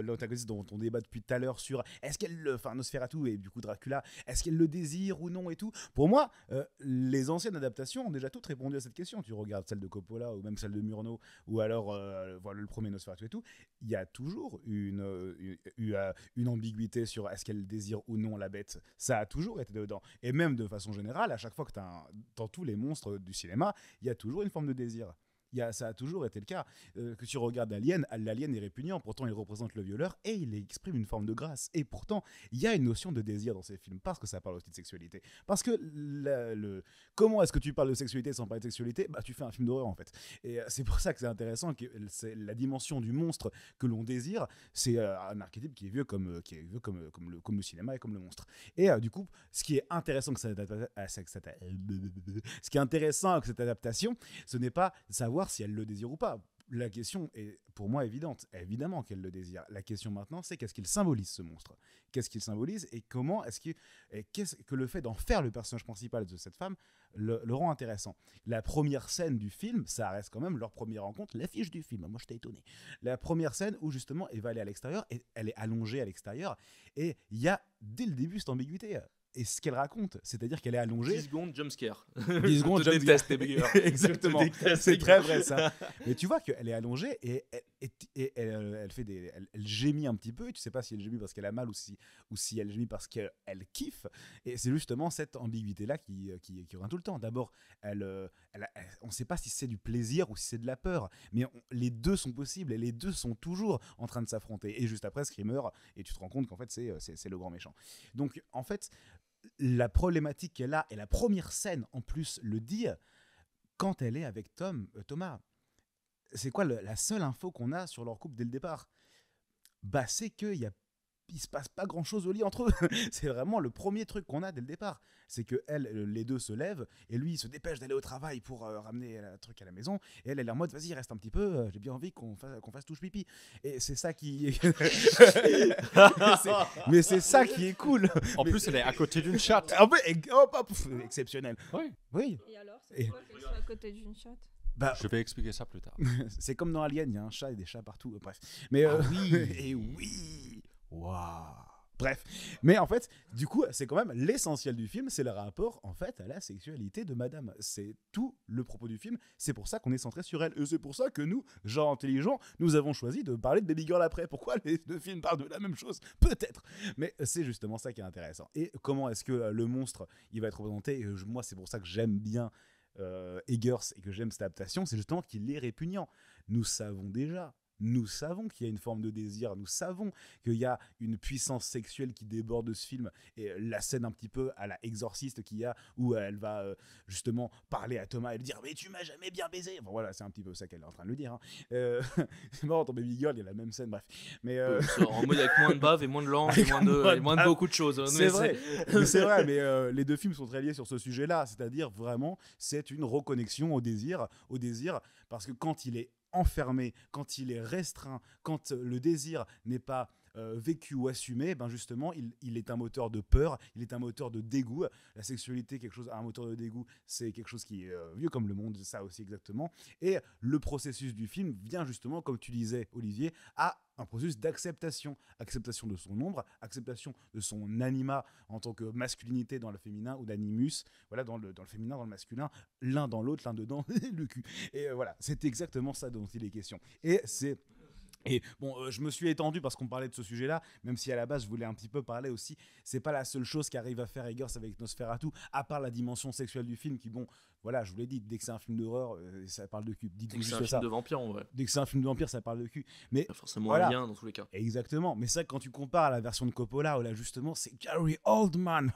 l'antagoniste dont on débat depuis tout à l'heure sur est-ce qu'elle, Nosferatu et du coup Dracula, est-ce qu'elle le désire ou non et tout. Pour moi, les anciennes adaptations ont déjà toutes répondu à cette question. Tu regardes celle de Coppola ou même celle de Murnau ou alors voilà le premier Nosferatu et tout. Il y a toujours une ambiguïté sur est-ce qu'elle désire ou non la bête. Ça a toujours été dedans. Et même de façon générale, à chaque fois que dans tous les monstres du cinéma, il y a toujours une forme de désir. Ça a toujours été le cas. Que tu regardes l'alien est répugnant, pourtant il représente le violeur et il exprime une forme de grâce. Et pourtant, il y a une notion de désir dans ces films, parce que ça parle aussi de sexualité. Parce que comment est-ce que tu parles de sexualité sans parler de sexualité ? Tu fais un film d'horreur en fait. Et c'est pour ça que c'est intéressant, que c'est la dimension du monstre que l'on désire, c'est un archétype qui est vieux comme le cinéma et comme le monstre. Et du coup, ce qui est intéressant avec cette adaptation, ce n'est pas savoir si elle le désire ou pas. La question est pour moi évidente. Évidemment qu'elle le désire. La question maintenant, c'est qu'est-ce qu'il symbolise, ce monstre ? Qu'est-ce qu'il symbolise et comment qu'est-ce que le fait d'en faire le personnage principal de cette femme le rend intéressant. La première scène du film, ça reste quand même leur première rencontre, l'affiche du film. Moi, j'étais étonné. La première scène où justement, elle va aller à l'extérieur et elle est allongée à l'extérieur et il y a dès le début cette ambiguïté. Et ce qu'elle raconte, c'est-à-dire qu'elle est allongée. 10 secondes, jumpscare. 10 secondes, je te déteste, tes bigger. Exactement. C'est très vrai, ça. Mais tu vois qu'elle est allongée et elle gémit un petit peu. Et tu sais pas si elle gémit parce qu'elle a mal ou si elle gémit parce qu'elle kiffe. Et c'est justement cette ambiguïté-là qui revient tout le temps. D'abord, on ne sait pas si c'est du plaisir ou si c'est de la peur. Mais les deux sont possibles et les deux sont toujours en train de s'affronter. Et juste après, Screamer, et tu te rends compte qu'en fait, c'est le grand méchant. Donc, en fait, la problématique qu'elle a, et la première scène en plus le dit, quand elle est avec Thomas, c'est quoi la seule info qu'on a sur leur couple dès le départ ? C'est qu'il se passe pas grand chose au lit entre eux. C'est vraiment le premier truc qu'on a dès le départ. C'est que les deux se lèvent et lui il se dépêche d'aller au travail pour ramener le truc à la maison. Et elle est en mode vas-y, reste un petit peu, j'ai bien envie qu'on fasse touche pipi. Et c'est ça qui. mais c'est ça qui est cool. En plus, elle est à côté d'une chatte. Exceptionnel. Oui. Et alors, c'est quoi qu'elle soit à côté d'une chatte ? Je vais expliquer ça plus tard. C'est comme dans Alien, il y a un chat et des chats partout. Bref. Mais oui. Et oui. Waouh. Bref, mais en fait, du coup, c'est quand même l'essentiel du film, c'est le rapport en fait à la sexualité de Madame. C'est tout le propos du film. C'est pour ça qu'on est centré sur elle, et c'est pour ça que nous, gens intelligents, nous avons choisi de parler de Baby Girl après. Pourquoi les deux films parlent de la même chose ? Peut-être, mais c'est justement ça qui est intéressant. Et comment est-ce que le monstre, il va être représenté ? Et moi, c'est pour ça que j'aime bien Eggers et que j'aime cette adaptation, c'est justement qu'il est répugnant. Nous savons qu'il y a une forme de désir, nous savons qu'il y a une puissance sexuelle qui déborde de ce film, et la scène un petit peu à la Exorciste qu'il y a, où elle va justement parler à Thomas et lui dire « mais tu m'as jamais bien baisé ». Bon, voilà, c'est un petit peu ça qu'elle est en train de lui dire. C'est marrant, ton Baby Girl, il y a la même scène, bref. Mais en mode avec moins de bave et moins de langue et moins de beaucoup de choses. C'est vrai, mais c'est vrai, mais les deux films sont très liés sur ce sujet-là, c'est-à-dire vraiment, c'est une reconnexion au désir, parce que quand il est enfermé, quand il est restreint, quand le désir n'est pas vécu ou assumé, justement, il est un moteur de peur, il est un moteur de dégoût. La sexualité, un moteur de dégoût, c'est quelque chose qui est vieux comme le monde, ça aussi exactement. Et le processus du film vient justement, comme tu disais, Olivier, à un processus d'acceptation de son ombre, acceptation de son anima en tant que masculinité dans le féminin, ou d'animus, voilà, dans le féminin, dans le masculin, l'un dans l'autre, l'un dedans, le cul. Et voilà, c'est exactement ça dont il est question. Et bon, je me suis étendu parce qu'on parlait de ce sujet-là, même si à la base je voulais un petit peu parler aussi. C'est pas la seule chose qu'arrive à faire Eggers avec Nosferatu, à part la dimension sexuelle du film qui, bon, voilà, je vous l'ai dit, dès que c'est un film d'horreur, ça parle de cul. Dès que c'est un film de vampire, en vrai. Dès que c'est un film de vampire, ça parle de cul. Mais il y a forcément un lien dans tous les cas. Exactement. Mais ça, quand tu compares à la version de Coppola, où là justement c'est Gary Oldman,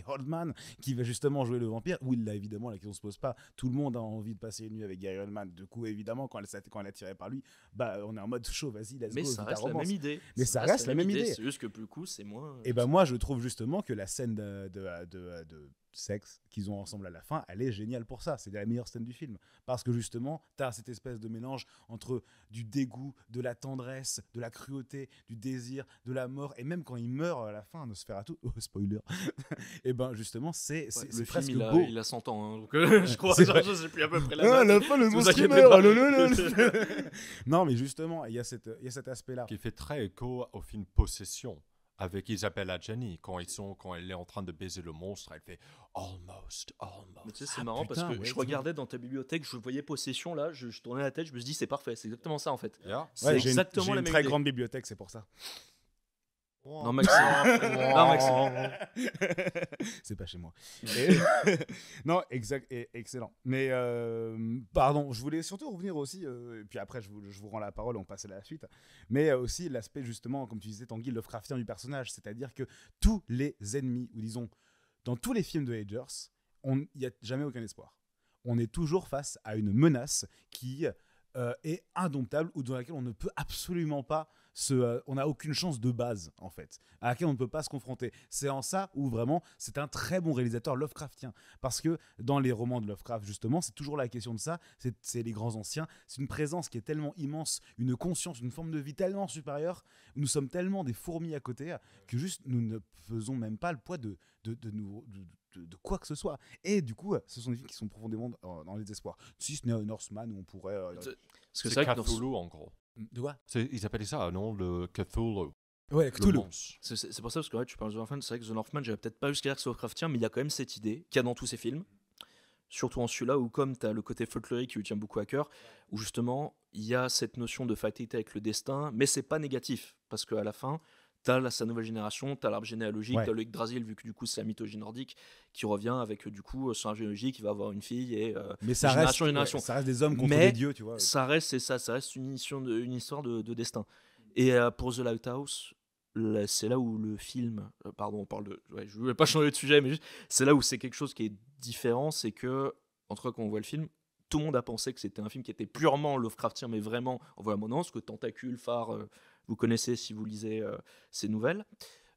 Oldman, qui va justement jouer le vampire, où là évidemment la question se pose pas. Tout le monde a envie de passer une nuit avec Gary Oldman. Du coup, évidemment, quand elle est attirée par lui, on est en mode chaud, vas-y, let's go. Mais ça reste la même idée. Mais ça reste la même idée. C'est juste que pour le coup, c'est moins. Et moi, je trouve justement que la scène de sexe qu'ils ont ensemble à la fin, elle est géniale pour ça. C'est la meilleure scène du film. Parce que justement, tu as cette espèce de mélange entre du dégoût, de la tendresse, de la cruauté, du désir, de la mort. Et même quand il meurt à la fin, Nosferatu, spoiler, et justement, c'est le presque film, beau. Il a 100 ans, hein, donc je crois, je sais plus à peu près la date. À la fin, le monstre meurt. Non, mais justement, il y a cet aspect-là. Qui fait très écho au film Possession, avec Isabelle Adjani, quand elle est en train de baiser le monstre, elle fait almost. Mais tu sais, c'est marrant parce que je regardais dans ta bibliothèque, je voyais Possession là, je tournais la tête, je me suis dit c'est parfait, c'est exactement ça en fait. Yeah. C'est exactement j'ai la une même très idée. grande bibliothèque, c'est pour ça. Non, Maxime. Non, Maxime. C'est pas chez moi. Non, exact, excellent. Mais pardon, je voulais surtout revenir aussi, et puis après je vous rends la parole, on passe à la suite. Mais aussi l'aspect justement, comme tu disais Tanguy, Lovecraftien du personnage, c'est-à-dire que tous les ennemis, ou disons dans tous les films de Hedgers, il n'y a jamais aucun espoir. On est toujours face à une menace qui est indomptable ou dans laquelle on ne peut absolument pas on n'a aucune chance de base en fait, à laquelle on ne peut pas se confronter. C'est en ça où vraiment c'est un très bon réalisateur Lovecraftien, parce que dans les romans de Lovecraft justement c'est toujours la question de ça, c'est les grands anciens, c'est une présence qui est tellement immense, une conscience, une forme de vie tellement supérieure, nous sommes tellement des fourmis à côté que juste nous ne faisons même pas le poids de quoi que ce soit. Et du coup, ce sont des films qui sont profondément dans les espoirs. Si ce n'est Northman où on pourrait... Parce que C'est c'est vrai que Cthulhu en gros. De quoi Ils appelaient ça, non, le Cthulhu. Ouais, Le Cthulhu. c'est monstre. pour ça, parce que ouais, tu parles de The Northman, c'est vrai que The Northman, j'avais peut-être pas jusqu'à dire que c'est Lovecraftien, mais il y a quand même cette idée qu'il y a dans tous ces films, surtout en celui-là, où comme tu as le côté folklorique qui lui tient beaucoup à cœur, où justement, il y a cette notion de fatalité avec le destin, mais c'est pas négatif, parce qu'à la fin, t'as sa nouvelle génération, t'as l'arbre généalogique, Ouais. t'as le Yggdrasil, vu que du coup c'est la mythologie nordique, qui revient avec du coup son arbre généalogique, qui va avoir une fille, et Mais ça génération, reste, génération. ça reste des hommes contre Mais des dieux, tu vois. ça reste, c'est ça, ça reste une histoire de destin. Et pour The Lighthouse, là, c'est là où le film, pardon, on parle de, ouais, je voulais pas changer de sujet, mais juste, c'est là où c'est quelque chose qui est différent, c'est que, en tout cas, quand on voit le film, tout le monde a pensé que c'était un film qui était purement Lovecraftien, mais vraiment, on voit maintenant ce que Tentacule, Phare, vous connaissez si vous lisez ces nouvelles,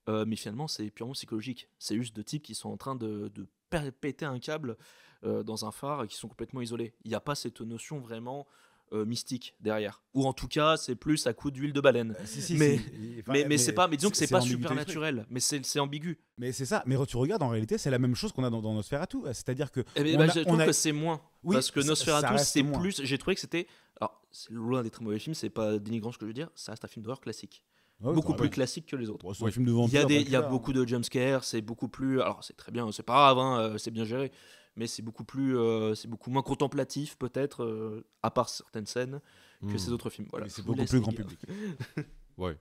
mais finalement, c'est purement psychologique. C'est juste deux types qui sont en train de péter un câble dans un phare et qui sont complètement isolés. Il n'y a pas cette notion vraiment mystique derrière. Ou en tout cas, c'est plus à coup d'huile de baleine. Si, mais, si. mais c'est pas, mais disons que c'est pas ambiguïté du truc. supernaturel, mais c'est ambigu. Mais c'est ça. Mais tu regardes, en réalité, c'est la même chose qu'on a dans Nosferatu. C'est-à-dire que Eh ben, on a- je on trouve a- que c'est moins. Oui, parce que ça Nosferatu, reste c'est moins. plus. J'ai trouvé que c'était. Alors, c'est loin des très mauvais films, c'est pas dénigrant ce que je veux dire, ça reste un film d'horreur classique. Ouais, Beaucoup t'as plus raison. classique que les autres. Bon, c'est un film de vampire. Il y a beaucoup de jumpscares, c'est beaucoup plus. Alors, c'est très bien, c'est pas grave, hein, c'est bien géré, mais c'est beaucoup moins contemplatif, peut-être, à part certaines scènes, que ces autres films. Voilà, Mais c'est je vous beaucoup laisse, plus les grand gars. public. Ouais.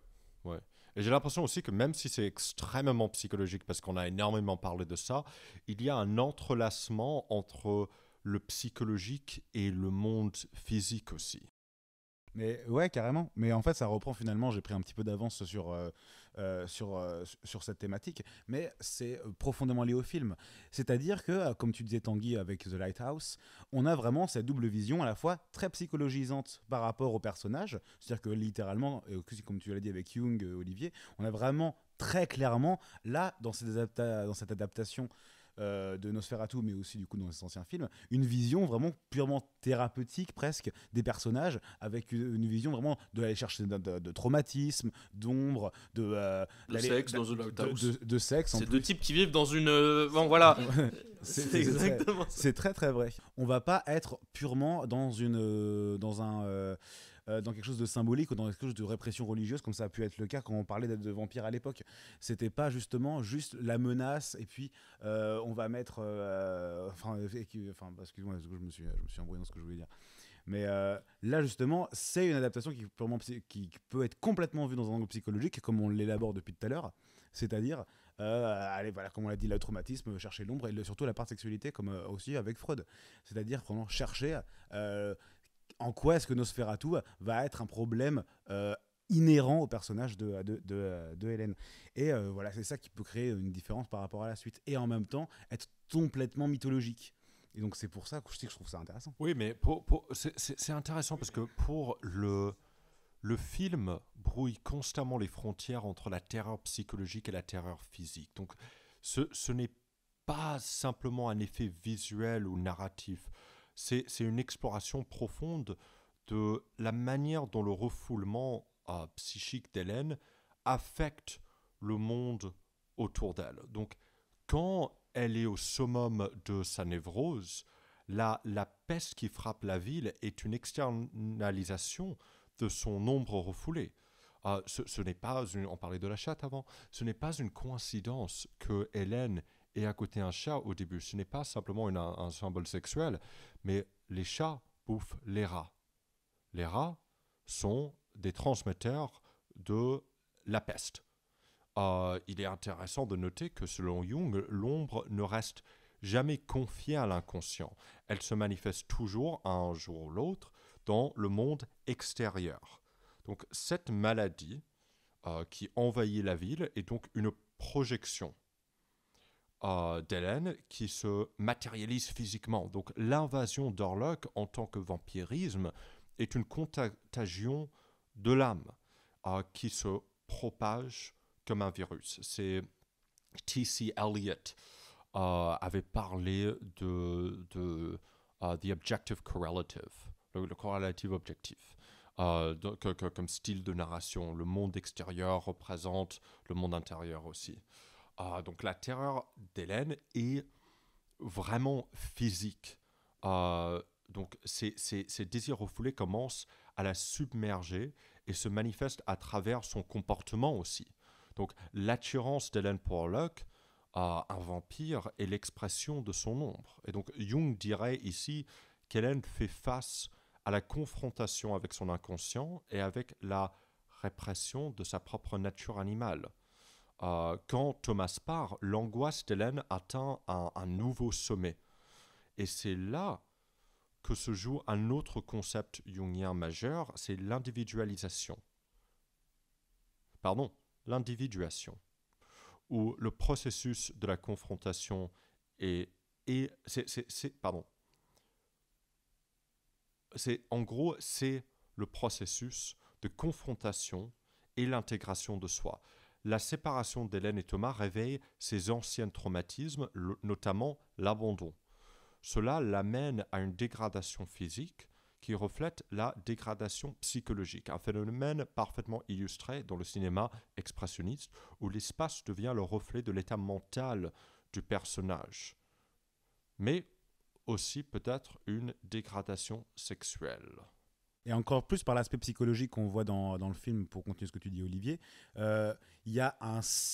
Et j'ai l'impression aussi que même si c'est extrêmement psychologique, parce qu'on a énormément parlé de ça, il y a un entrelacement entre le psychologique et le monde physique aussi. Mais ouais, carrément. Mais en fait, ça reprend finalement. J'ai pris un petit peu d'avance sur cette thématique, mais c'est profondément lié au film. C'est-à-dire que, comme tu disais Tanguy avec The Lighthouse, on a vraiment cette double vision à la fois très psychologisante par rapport au personnage. C'est-à-dire que littéralement, comme tu l'as dit avec Jung, Olivier, on a vraiment très clairement là dans cette adaptation. De Nosferatu, mais aussi du coup dans ces anciens films, une vision vraiment purement thérapeutique presque des personnages, avec une vision vraiment d'aller chercher de traumatisme, d'ombre, De sexe dans The Lighthouse. de sexe. en C'est plus. deux types qui vivent dans une. Bon, voilà. C'est exactement ça. C'est très très vrai. On va pas être purement dans quelque chose de symbolique ou dans quelque chose de répression religieuse comme ça a pu être le cas quand on parlait de vampires à l'époque. C'était pas justement juste la menace et puis on va mettre excuse-moi, je me suis embrouillé dans ce que je voulais dire. Mais là justement c'est une adaptation qui peut être complètement vue dans un angle psychologique comme on l'élabore depuis tout à l'heure, c'est-à-dire comme on l'a dit, le traumatisme, chercher l'ombre et surtout la part de sexualité comme aussi avec Freud, c'est-à-dire vraiment chercher en quoi est-ce que Nosferatu va être un problème inhérent au personnage de Hélène. Et voilà, c'est ça qui peut créer une différence par rapport à la suite. Et en même temps, être complètement mythologique. Et donc c'est pour ça que je trouve ça intéressant. Oui, mais c'est intéressant parce que pour le film brouille constamment les frontières entre la terreur psychologique et la terreur physique. Donc ce n'est pas simplement un effet visuel ou narratif. C'est une exploration profonde de la manière dont le refoulement psychique d'Hélène affecte le monde autour d'elle. Donc, quand elle est au summum de sa névrose, la peste qui frappe la ville est une externalisation de son ombre refoulée. Ce n'est pas on parlait de la chatte avant, ce n'est pas une coïncidence que Hélène ait à côté un chat au début. Ce n'est pas simplement un symbole sexuel, mais les chats bouffent les rats. Les rats sont des transmetteurs de la peste. il est intéressant de noter que selon Jung, l'ombre ne reste jamais confiée à l'inconscient. Elle se manifeste toujours, un jour ou l'autre, dans le monde extérieur. Donc cette maladie qui envahit la ville est donc une projection d'Hélène qui se matérialise physiquement. Donc l'invasion d'Orlok en tant que vampirisme est une contagion de l'âme qui se propage comme un virus. C'est T.C. Eliot avait parlé de the objective correlative, le corrélatif objectif. Comme style de narration. Le monde extérieur représente le monde intérieur aussi. Donc la terreur d'Hélène est vraiment physique. Donc ces désirs refoulés commencent à la submerger et se manifestent à travers son comportement aussi. Donc l'attirance d'Hélène pour Orlok, un vampire, est l'expression de son ombre. Et donc Jung dirait ici qu'Hélène fait face à la confrontation avec son inconscient et avec la répression de sa propre nature animale. Quand Thomas part, l'angoisse d'Hélène atteint un nouveau sommet. Et c'est là que se joue un autre concept jungien majeur, c'est l'individualisation. L'individuation, où le processus de la confrontation c'est le processus de confrontation et l'intégration de soi. La séparation d'Hélène et Thomas réveille ses anciens traumatismes, notamment l'abandon. Cela l'amène à une dégradation physique qui reflète la dégradation psychologique, un phénomène parfaitement illustré dans le cinéma expressionniste où l'espace devient le reflet de l'état mental du personnage, mais aussi peut-être une dégradation sexuelle. Et encore plus par l'aspect psychologique qu'on voit dans le film, pour continuer ce que tu dis Olivier, il y a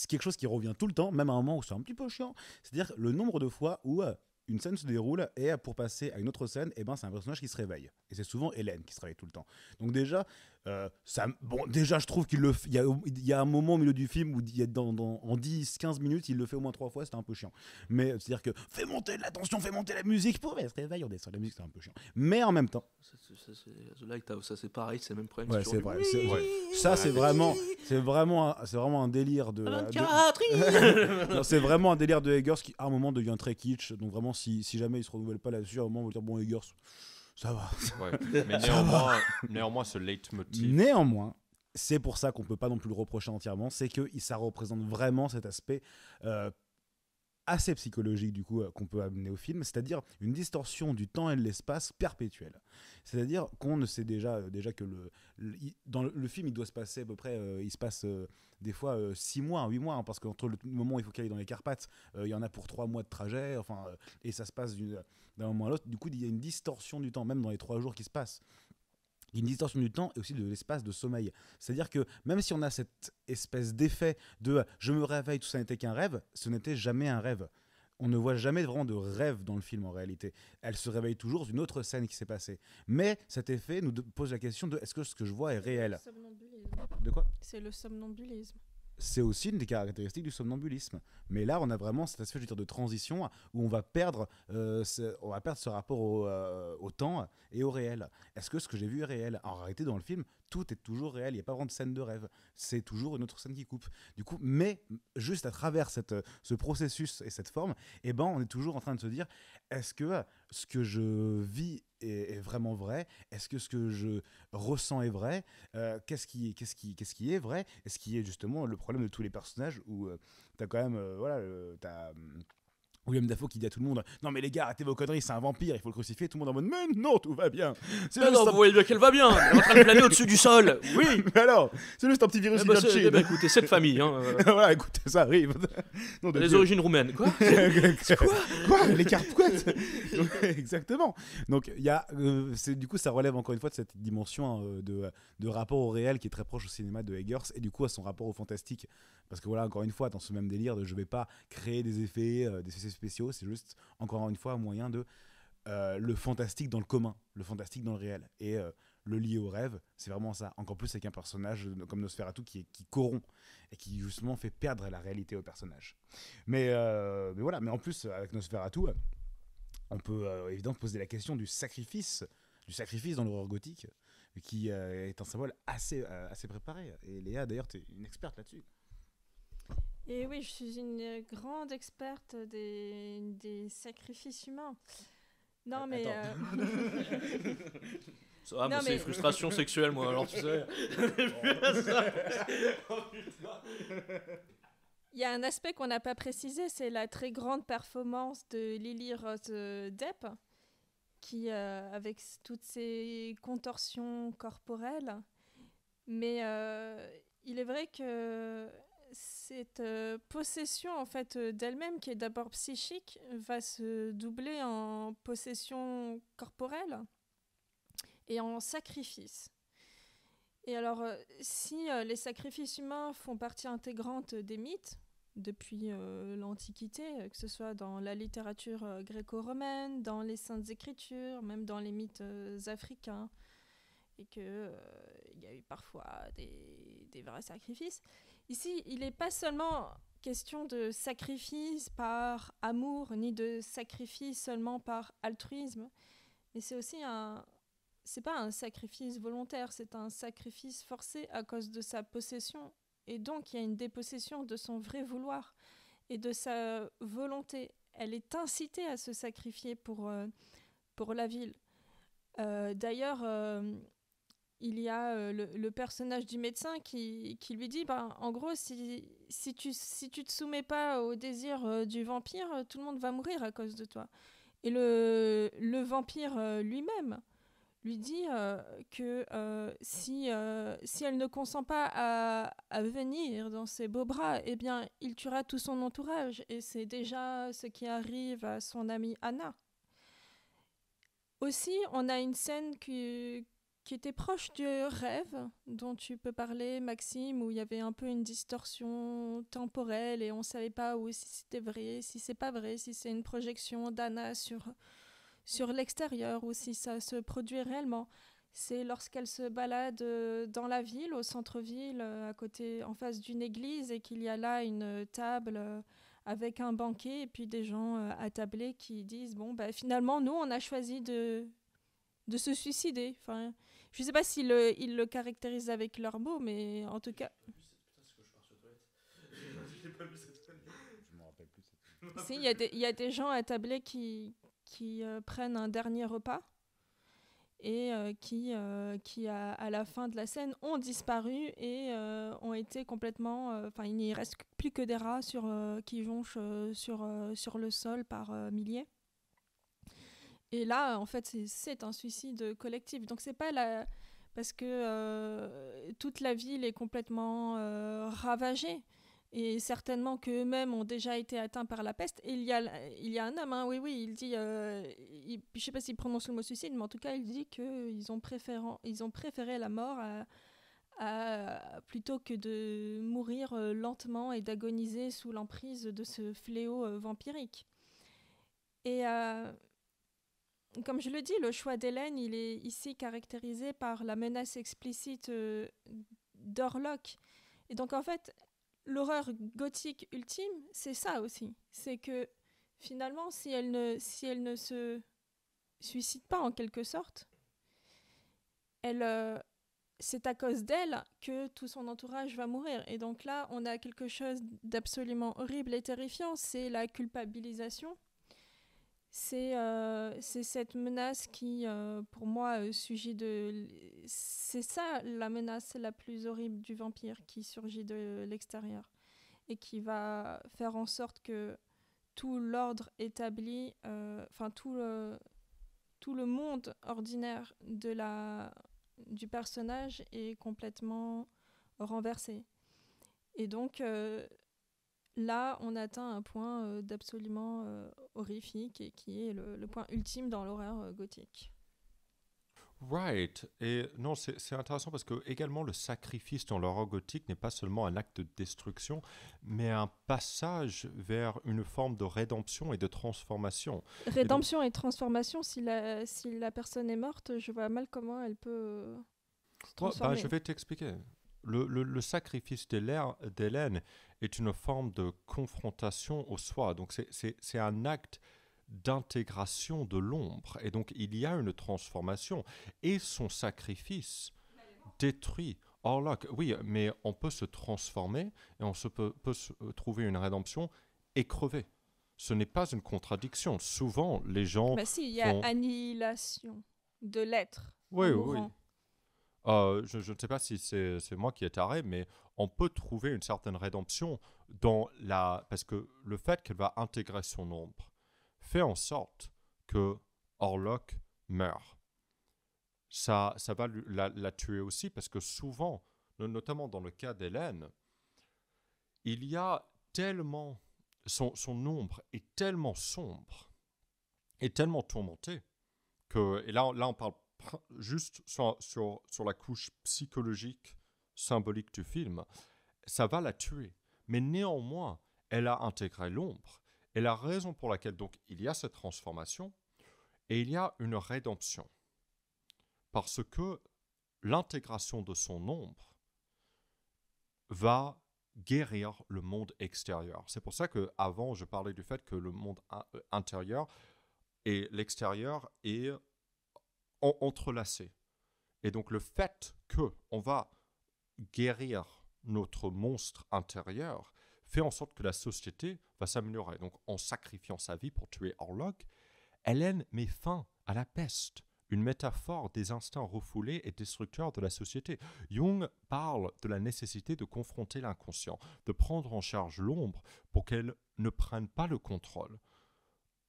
quelque chose qui revient tout le temps, même à un moment où c'est un petit peu chiant, c'est-à-dire le nombre de fois où une scène se déroule et pour passer à une autre scène, c'est un personnage qui se réveille. Et c'est souvent Hélène qui se réveille tout le temps. Donc déjà, je trouve qu'il y a un moment au milieu du film où en 10-15 minutes, il le fait au moins 3 fois, c'était un peu chiant. Mais c'est-à-dire que fais monter la tension, fais monter la musique, pour elle se réveille, on descend la musique, c'est un peu chiant. Mais en même temps... The Lighthouse, ça c'est pareil, c'est le même problème. Ouais, c'est vrai. Ça, c'est vraiment un délire de... Non, c'est vraiment un délire de Eggers qui, à un moment, devient très kitsch. Donc vraiment, si jamais il se renouvelle pas là-dessus, à un moment, on va dire, bon, Eggers, ça va. Ouais. Mais néanmoins, ce leitmotiv... Néanmoins, c'est pour ça qu'on peut pas non plus le reprocher entièrement, c'est que ça représente vraiment cet aspect assez psychologique du coup qu'on peut amener au film, c'est-à-dire une distorsion du temps et de l'espace perpétuelle. C'est-à-dire qu'on ne sait déjà que dans le film il doit se passer à peu près, il se passe des fois 6 mois, 8 mois, parce qu'entre le moment où il faut qu'il aille dans les Carpates, il y en a pour 3 mois de trajet, et ça se passe d'un moment à l'autre. Du coup, il y a une distorsion du temps, même dans les 3 jours qui se passent. Il y a une distorsion du temps et aussi de l'espace de sommeil. C'est-à-dire que même si on a cette espèce d'effet de « je me réveille, tout ça n'était qu'un rêve », ce n'était jamais un rêve. On ne voit jamais vraiment de rêve dans le film en réalité. Elle se réveille toujours d'une autre scène qui s'est passée. Mais cet effet nous pose la question de est-ce que ce que je vois est réel ? De quoi ? C'est le somnambulisme. C'est aussi une des caractéristiques du somnambulisme. Mais là, on a vraiment cet aspect de transition où on va perdre ce rapport au temps et au réel. Est-ce que ce que j'ai vu est réel ? En réalité, dans le film, tout est toujours réel. Il n'y a pas vraiment de scène de rêve. C'est toujours une autre scène qui coupe. Du coup, mais juste à travers ce processus et cette forme, on est toujours en train de se dire, est-ce que ce que je vis est vraiment vrai ? Est-ce que ce que je ressens est vrai ? Qu'est-ce qui est vrai ? Et ce qui est justement le problème de tous les personnages où t'as quand même t'as William Dafoe qui dit à tout le monde « Non mais les gars, arrêtez vos conneries, c'est un vampire, il faut le crucifier ». Tout le monde en mode « Mais non, tout va bien ». Vous voyez bien qu'elle va bien, elle est en train de planer au-dessus du sol. Oui. Mais alors, c'est juste un petit virus qui vient de Chine. Écoutez, cette famille. Voilà, écoutez, ça arrive. Non, les origines roumaines. Quoi ? Quoi les cartes quoi Exactement. Donc, du coup, ça relève encore une fois de cette dimension de rapport au réel qui est très proche au cinéma de Eggers et du coup à son rapport au fantastique. Parce que voilà, encore une fois, dans ce même délire de je vais pas créer des effets spéciaux, c'est juste encore une fois un moyen de le fantastique dans le commun, le fantastique dans le réel. Et le lier au rêve, c'est vraiment ça. Encore plus avec un personnage comme Nosferatu qui corrompt et qui justement fait perdre la réalité au personnage. Mais voilà, mais en plus, avec Nosferatu, on peut évidemment poser la question du sacrifice dans l'horreur gothique, qui est un symbole assez préparé. Et Léa, d'ailleurs, tu es une experte là-dessus. Et oui, je suis une grande experte des sacrifices humains. Non, mais... Ça va, moi, c'est une frustration sexuelle, moi, alors tu sais. Il y a un aspect qu'on n'a pas précisé, c'est la très grande performance de Lily Rose Depp, qui, avec toutes ses contorsions corporelles, mais il est vrai que cette possession en fait d'elle-même, qui est d'abord psychique, va se doubler en possession corporelle et en sacrifice. Et alors, si les sacrifices humains font partie intégrante des mythes, depuis l'Antiquité, que ce soit dans la littérature gréco-romaine, dans les Saintes Écritures, même dans les mythes africains, et qu'il y a eu parfois des vrais sacrifices. Ici, il n'est pas seulement question de sacrifice par amour, ni de sacrifice seulement par altruisme, mais c'est aussi c'est pas un sacrifice volontaire, c'est un sacrifice forcé à cause de sa possession. Et donc, il y a une dépossession de son vrai vouloir et de sa volonté. Elle est incitée à se sacrifier pour la ville. D'ailleurs, il y a le personnage du médecin qui lui dit, en gros, si tu te soumets pas au désir du vampire, tout le monde va mourir à cause de toi. Et le vampire lui-même lui dit que si elle ne consent pas à venir dans ses beaux bras, eh bien, il tuera tout son entourage. Et c'est déjà ce qui arrive à son amie Anna. Aussi, on a une scène qui était proche du rêve dont tu peux parler, Maxime, où il y avait un peu une distorsion temporelle et on ne savait pas si c'était vrai, si c'est pas vrai, si c'est une projection d'Anna sur l'extérieur ou si ça se produit réellement. C'est lorsqu'elle se balade dans la ville, au centre-ville, en face d'une église, et qu'il y a là une table avec un banquet et puis des gens attablés qui disent finalement, nous, on a choisi de se suicider. Enfin, je ne sais pas s'ils le caractérisent avec leurs mots, mais en tout cas... Je me rappelle plus. Si, il y a des gens attablés qui prennent un dernier repas et qui à la fin de la scène ont disparu et ont été complètement... il n'y reste plus que des rats qui jonchent sur le sol par milliers. Et là, en fait, c'est un suicide collectif. Donc, c'est pas parce que toute la ville est complètement ravagée. Et certainement qu'eux-mêmes ont déjà été atteints par la peste. Et il y a un homme, oui, il dit, je ne sais pas s'il prononce le mot suicide, mais en tout cas, il dit qu'ils ont préféré la mort plutôt que de mourir lentement et d'agoniser sous l'emprise de ce fléau vampirique. Et comme je le dis, le choix d'Hélène, il est ici caractérisé par la menace explicite d'Orlok. Et donc, en fait, l'horreur gothique ultime, c'est ça aussi. C'est que, finalement, si elle ne se suicide pas, en quelque sorte, c'est à cause d'elle que tout son entourage va mourir. Et donc là, on a quelque chose d'absolument horrible et terrifiant. C'est la culpabilisation. C'est cette menace qui, pour moi, c'est ça la menace la plus horrible du vampire qui surgit de l'extérieur et qui va faire en sorte que tout l'ordre établi, tout le monde ordinaire du personnage est complètement renversé. Et donc... là, on atteint un point d'absolument horrifique et qui est le point ultime dans l'horreur gothique. Right. Et non, c'est intéressant parce que également le sacrifice dans l'horreur gothique n'est pas seulement un acte de destruction, mais un passage vers une forme de rédemption et de transformation. Rédemption et transformation, si la personne est morte, je vois mal comment elle peut se transformer. Je vais t'expliquer. Le sacrifice d'Hélène est une forme de confrontation au soi. Donc c'est un acte d'intégration de l'ombre. Et donc il y a une transformation. Et son sacrifice détruit Orlok. Oui, mais on peut se transformer et on peut se trouver une rédemption et crever. Ce n'est pas une contradiction. Souvent, les gens... Bah si, il y a annihilation de l'être. Oui. Je ne sais pas si c'est moi qui ai taré, mais on peut trouver une certaine rédemption parce que le fait qu'elle va intégrer son ombre fait en sorte que Orlok meurt. Ça va la tuer aussi, parce que souvent, notamment dans le cas d'Hélène, il y a tellement... Son ombre est tellement sombre et tellement tourmentée que... Et là on parle juste sur la couche psychologique, symbolique du film, ça va la tuer. Mais néanmoins, elle a intégré l'ombre. Et la raison pour laquelle donc il y a cette transformation et il y a une rédemption. Parce que l'intégration de son ombre va guérir le monde extérieur. C'est pour ça qu'avant, je parlais du fait que le monde intérieur et l'extérieur est entrelacé. Et donc le fait qu'on va guérir notre monstre intérieur fait en sorte que la société va s'améliorer. Donc en sacrifiant sa vie pour tuer Orlok, Hélène met fin à la peste, une métaphore des instincts refoulés et destructeurs de la société. Jung parle de la nécessité de confronter l'inconscient, de prendre en charge l'ombre pour qu'elle ne prenne pas le contrôle.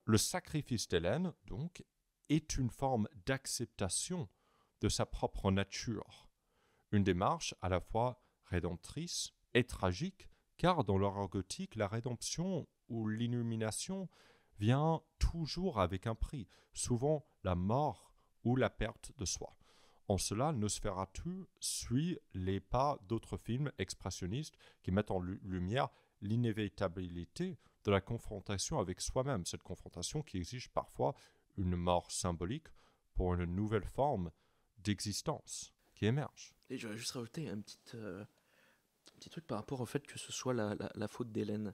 Le sacrifice d'Hélène, donc, est une forme d'acceptation de sa propre nature. Une démarche à la fois rédemptrice et tragique, car dans l'horreur gothique, la rédemption ou l'illumination vient toujours avec un prix, souvent la mort ou la perte de soi. En cela, Nosferatu suit les pas d'autres films expressionnistes qui mettent en lumière l'inévitabilité de la confrontation avec soi-même, cette confrontation qui exige parfois une mort symbolique pour une nouvelle forme d'existence qui émerge. Et j'aurais juste rajouté un petit truc par rapport au fait que ce soit la faute d'Hélène.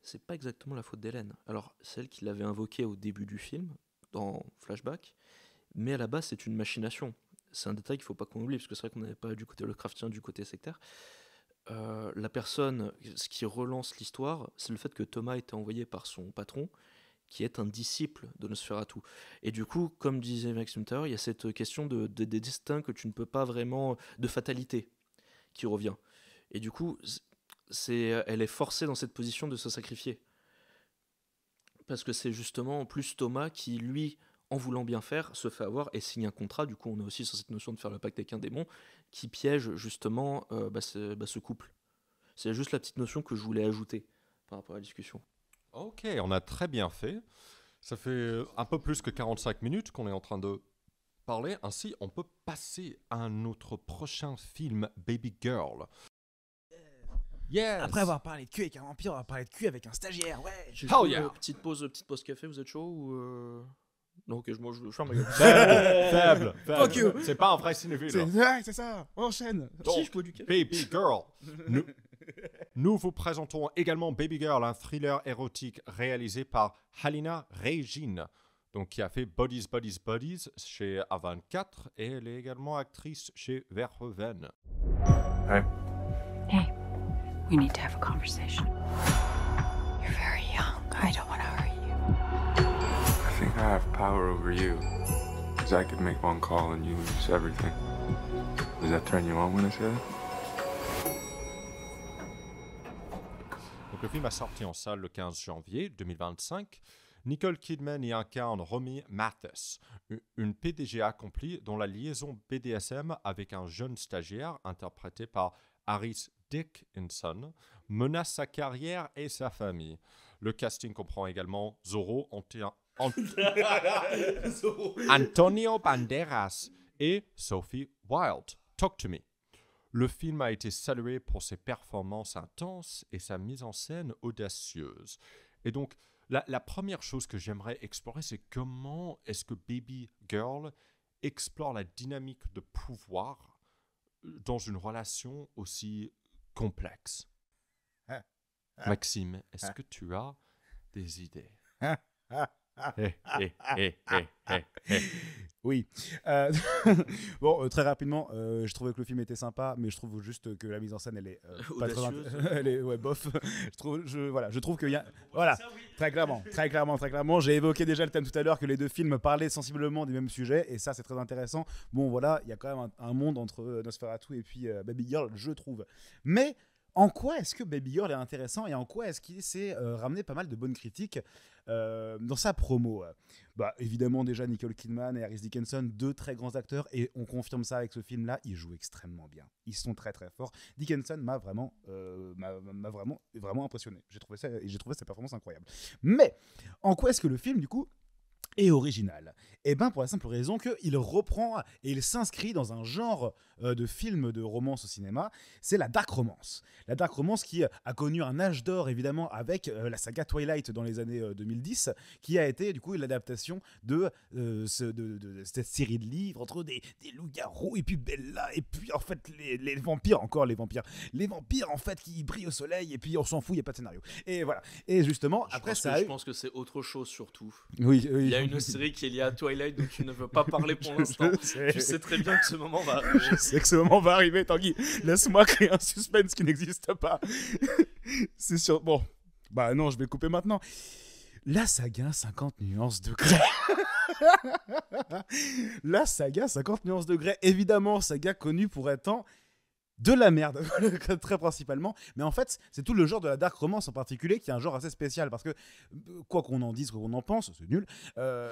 C'est pas exactement la faute d'Hélène. Alors, celle qui l'avait invoquée au début du film, dans Flashback, mais à la base, c'est une machination. C'est un détail qu'il faut pas qu'on oublie, parce que c'est vrai qu'on n'avait pas du côté Lovecraftien, du côté sectaire. La personne, ce qui relance l'histoire, c'est le fait que Thomas était envoyé par son patron, qui est un disciple de Nosferatu. Et du coup, comme disait Maxime tout à l'heure, il y a cette question de destin que tu ne peux pas vraiment... de fatalité qui revient. Et du coup, elle est forcée dans cette position de se sacrifier. Parce que c'est justement plus Thomas qui, lui, en voulant bien faire, se fait avoir et signe un contrat. Du coup, on est aussi sur cette notion de faire le pacte avec un démon qui piège justement ce couple. C'est juste la petite notion que je voulais ajouter par rapport à la discussion. Ok, on a très bien fait. Ça fait un peu plus que 45 minutes qu'on est en train de parler. Ainsi, on peut passer à notre prochain film, Baby Girl. Yes. Après avoir parlé de cul avec un vampire, on va parler de cul avec un stagiaire, ouais. Oh yeah. Petite pause café, vous êtes chaud ou Non, ok, je ferme ma gueule. Faible. Fuck you. C'est pas un vrai cinéphile. C'est ça, on enchaîne. Donc, Si, je bois du café. Baby Girl. Nous vous présentons également Baby Girl, un thriller érotique réalisé par Halina Reijn, donc qui a fait Bodies, Bodies, Bodies chez A24 et elle est également actrice chez Verhoeven. Hey. Hey, we need to have a conversation. You're very young. I don't want to hurt you. I think I have power over you. Because I could make one call and you lose everything. Does that turn you on when I say that? Donc, le film a sorti en salle le 15 janvier 2025. Nicole Kidman y incarne Romy Mathis, une PDG accomplie dont la liaison BDSM avec un jeune stagiaire interprété par Harris Dickinson menace sa carrière et sa famille. Le casting comprend également Zorro, Antonio Banderas et Sophie Wilde, Talk to Me. Le film a été salué pour ses performances intenses et sa mise en scène audacieuse. Et donc, la première chose que j'aimerais explorer, c'est comment est-ce que Baby Girl explore la dynamique de pouvoir dans une relation aussi complexe. Maxime, est-ce que tu as des idées? Oui. Bon, très rapidement, je trouvais que le film était sympa, mais je trouve juste que la mise en scène, elle est pas très elle est bof. Je trouve qu'il y a voilà, très clairement. J'ai évoqué déjà le thème tout à l'heure que les deux films parlaient sensiblement du même sujet, et ça c'est très intéressant. Bon, voilà, il y a quand même un monde entre Nosferatu et puis Baby Girl, je trouve. Mais en quoi est-ce que Baby Girl est intéressant et en quoi est-ce qu'il s'est ramené pas mal de bonnes critiques dans sa promo? Évidemment, déjà Nicole Kidman et Harris Dickinson, deux très grands acteurs, et on confirme ça avec ce film-là, ils jouent extrêmement bien. Ils sont très très forts. Dickinson m'a vraiment impressionné. J'ai trouvé sa performance incroyable. Mais en quoi est-ce que le film, du coup, est original? Eh bien, pour la simple raison qu'il reprend et il s'inscrit dans un genre de film de romance au cinéma, c'est la dark romance. La dark romance qui a connu un âge d'or, évidemment, avec la saga Twilight dans les années 2010, qui a été, du coup, l'adaptation de cette série de livres entre des loups-garous et puis Bella, et puis, en fait, les vampires, Les vampires, en fait, qui brillent au soleil, et puis on s'en fout, il n'y a pas de scénario. Et voilà. Et justement, je pense que c'est autre chose, surtout. Oui. Il y a une série qui est liée à Twilight dont tu ne veux pas parler pour l'instant. Tu sais très bien que ce moment va arriver. Je sais que ce moment va arriver, Tanguy. Laisse-moi créer un suspense qui n'existe pas. C'est sûr. Bon, non, je vais couper maintenant. La saga 50 nuances de Grey. La saga 50 nuances de Grey. Évidemment, saga connue pour étant de la merde, très principalement. Mais en fait, c'est tout le genre de la dark romance en particulier qui est un genre assez spécial parce que, quoi qu'on en dise, quoi qu'on en pense, c'est nul,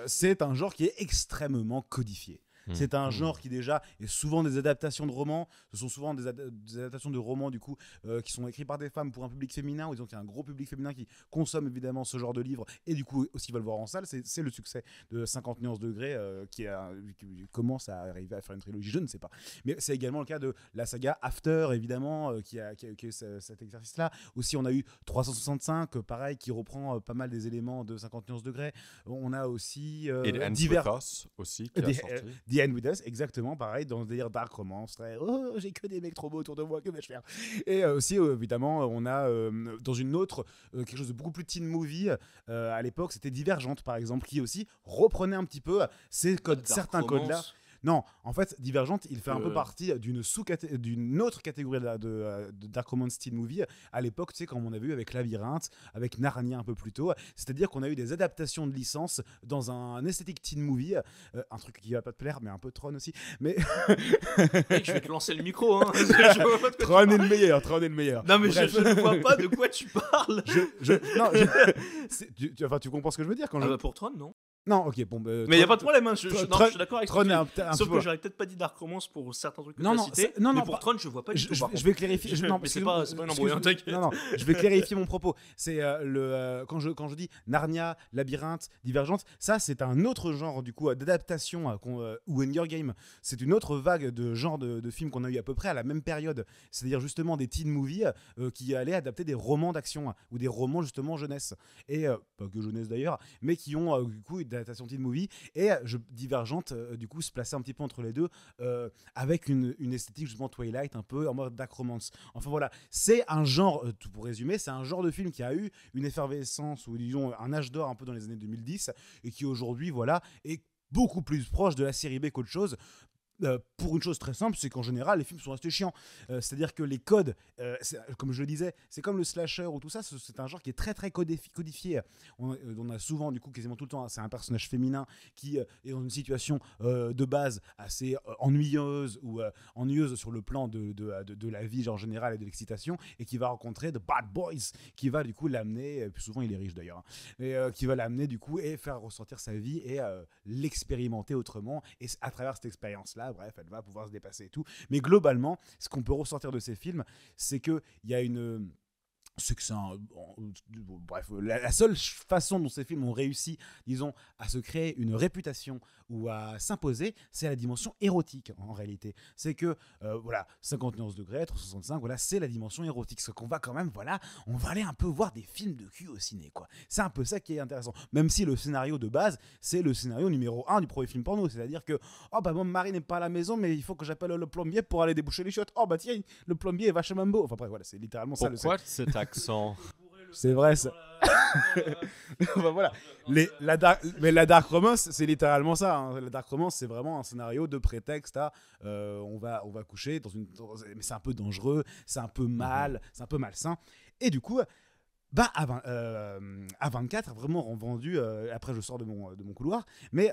c'est un genre qui est extrêmement codifié. C'est un genre qui déjà est souvent des adaptations de romans. Ce sont souvent des adaptations de romans du coup qui sont écrits par des femmes pour un public féminin. Disons qu'il y a un gros public féminin qui consomme évidemment ce genre de livres et du coup aussi va le voir en salle. C'est le succès de 50 nuances de Grey qui commence à arriver à faire une trilogie, je ne sais pas. Mais c'est également le cas de la saga After évidemment qui a eu cet exercice-là. Aussi on a eu 365 pareil qui reprend pas mal des éléments de 50 nuances de Grey. On a aussi et The Ends With Us aussi qui a sorti. The End With Us, exactement pareil, dans le délire dark romance, j'ai que des mecs trop beaux autour de moi, que vais-je faire? Et aussi, évidemment, on a dans une autre, quelque chose de beaucoup plus teen movie, à l'époque, c'était Divergente, par exemple, qui aussi reprenait un petit peu certains codes-là. Non, en fait, Divergente, il fait un peu partie d'une autre catégorie de dark romance teen movie. À l'époque, tu sais, comme on a vu avec Labyrinthe, avec Narnia un peu plus tôt, c'est-à-dire qu'on a eu des adaptations de licences dans un esthétique teen movie, un truc qui va pas te plaire, mais un peu Tron aussi. Mais mec, je vais te lancer le micro. Hein. Tron est le meilleur. Non, mais je ne vois pas de quoi tu parles. Tu comprends ce que je veux dire quand pour Tron, non. Non, ok, bon. Mais il n'y a pas de problème, hein. Je suis d'accord avec Tron. Sauf que j'aurais peut-être pas dit dark romance pour certains trucs que tu as cités. Mais pour Tron, je vois pas du tout. Je vais clarifier. Mais c'est pas une embrouille, t'inquiète. Non, je vais clarifier mon propos. C'est quand je dis Narnia, Labyrinthe, Divergente, ça c'est un autre genre du coup d'adaptation ou Hunger Games. C'est une autre vague de genre de films qu'on a eu à peu près à la même période. C'est-à-dire justement des teen movies qui allaient adapter des romans d'action ou des romans justement jeunesse. Et pas que jeunesse d'ailleurs, mais qui ont du coup d'adaptation teen movie et Divergente du coup se plaçait un petit peu entre les deux avec une esthétique justement Twilight un peu en mode dark romance. Enfin voilà, c'est un genre, tout pour résumer, c'est un genre de film qui a eu une effervescence ou disons un âge d'or un peu dans les années 2010 et qui aujourd'hui voilà est beaucoup plus proche de la série B qu'autre chose. Pour une chose très simple, c'est qu'en général les films sont restés chiants, c'est-à-dire que les codes comme je le disais, c'est comme le slasher ou tout ça, c'est un genre qui est très très codifié. On a souvent du coup quasiment tout le temps c'est un personnage féminin qui est dans une situation de base assez ennuyeuse ou ennuyeuse sur le plan de la vie en général et de l'excitation et qui va rencontrer de bad boys qui va du coup l'amener, et puis souvent il est riche d'ailleurs, mais qui va l'amener du coup et faire ressortir sa vie et l'expérimenter autrement et à travers cette expérience là bref, elle va pouvoir se dépasser et tout. Mais globalement, ce qu'on peut ressortir de ces films, c'est qu'il y a une c'est que c'est bref, la seule façon dont ces films ont réussi, disons, à se créer une réputation ou à s'imposer, c'est la dimension érotique en réalité. C'est que, voilà, 51 degrés, 365, voilà, c'est la dimension érotique. C'est qu'on va quand même, voilà, on va aller un peu voir des films de cul au ciné, quoi. C'est un peu ça qui est intéressant. Même si le scénario de base, c'est le scénario numéro 1 du premier film porno. C'est-à-dire que, oh bah, mon mari n'est pas à la maison, mais il faut que j'appelle le plombier pour aller déboucher les chiottes. Oh bah, tiens, le plombier est vachement beau. Enfin, bref, voilà, c'est littéralement ça. Pourquoi cet accent? C'est vrai, ça. Bah, voilà. Mais la dark romance, c'est littéralement ça. Hein. La dark romance, c'est vraiment un scénario de prétexte à on va coucher mais c'est un peu dangereux, c'est un peu mal, c'est un peu malsain. Et du coup, bah à 24, vraiment vendu. Après, je sors de mon couloir, mais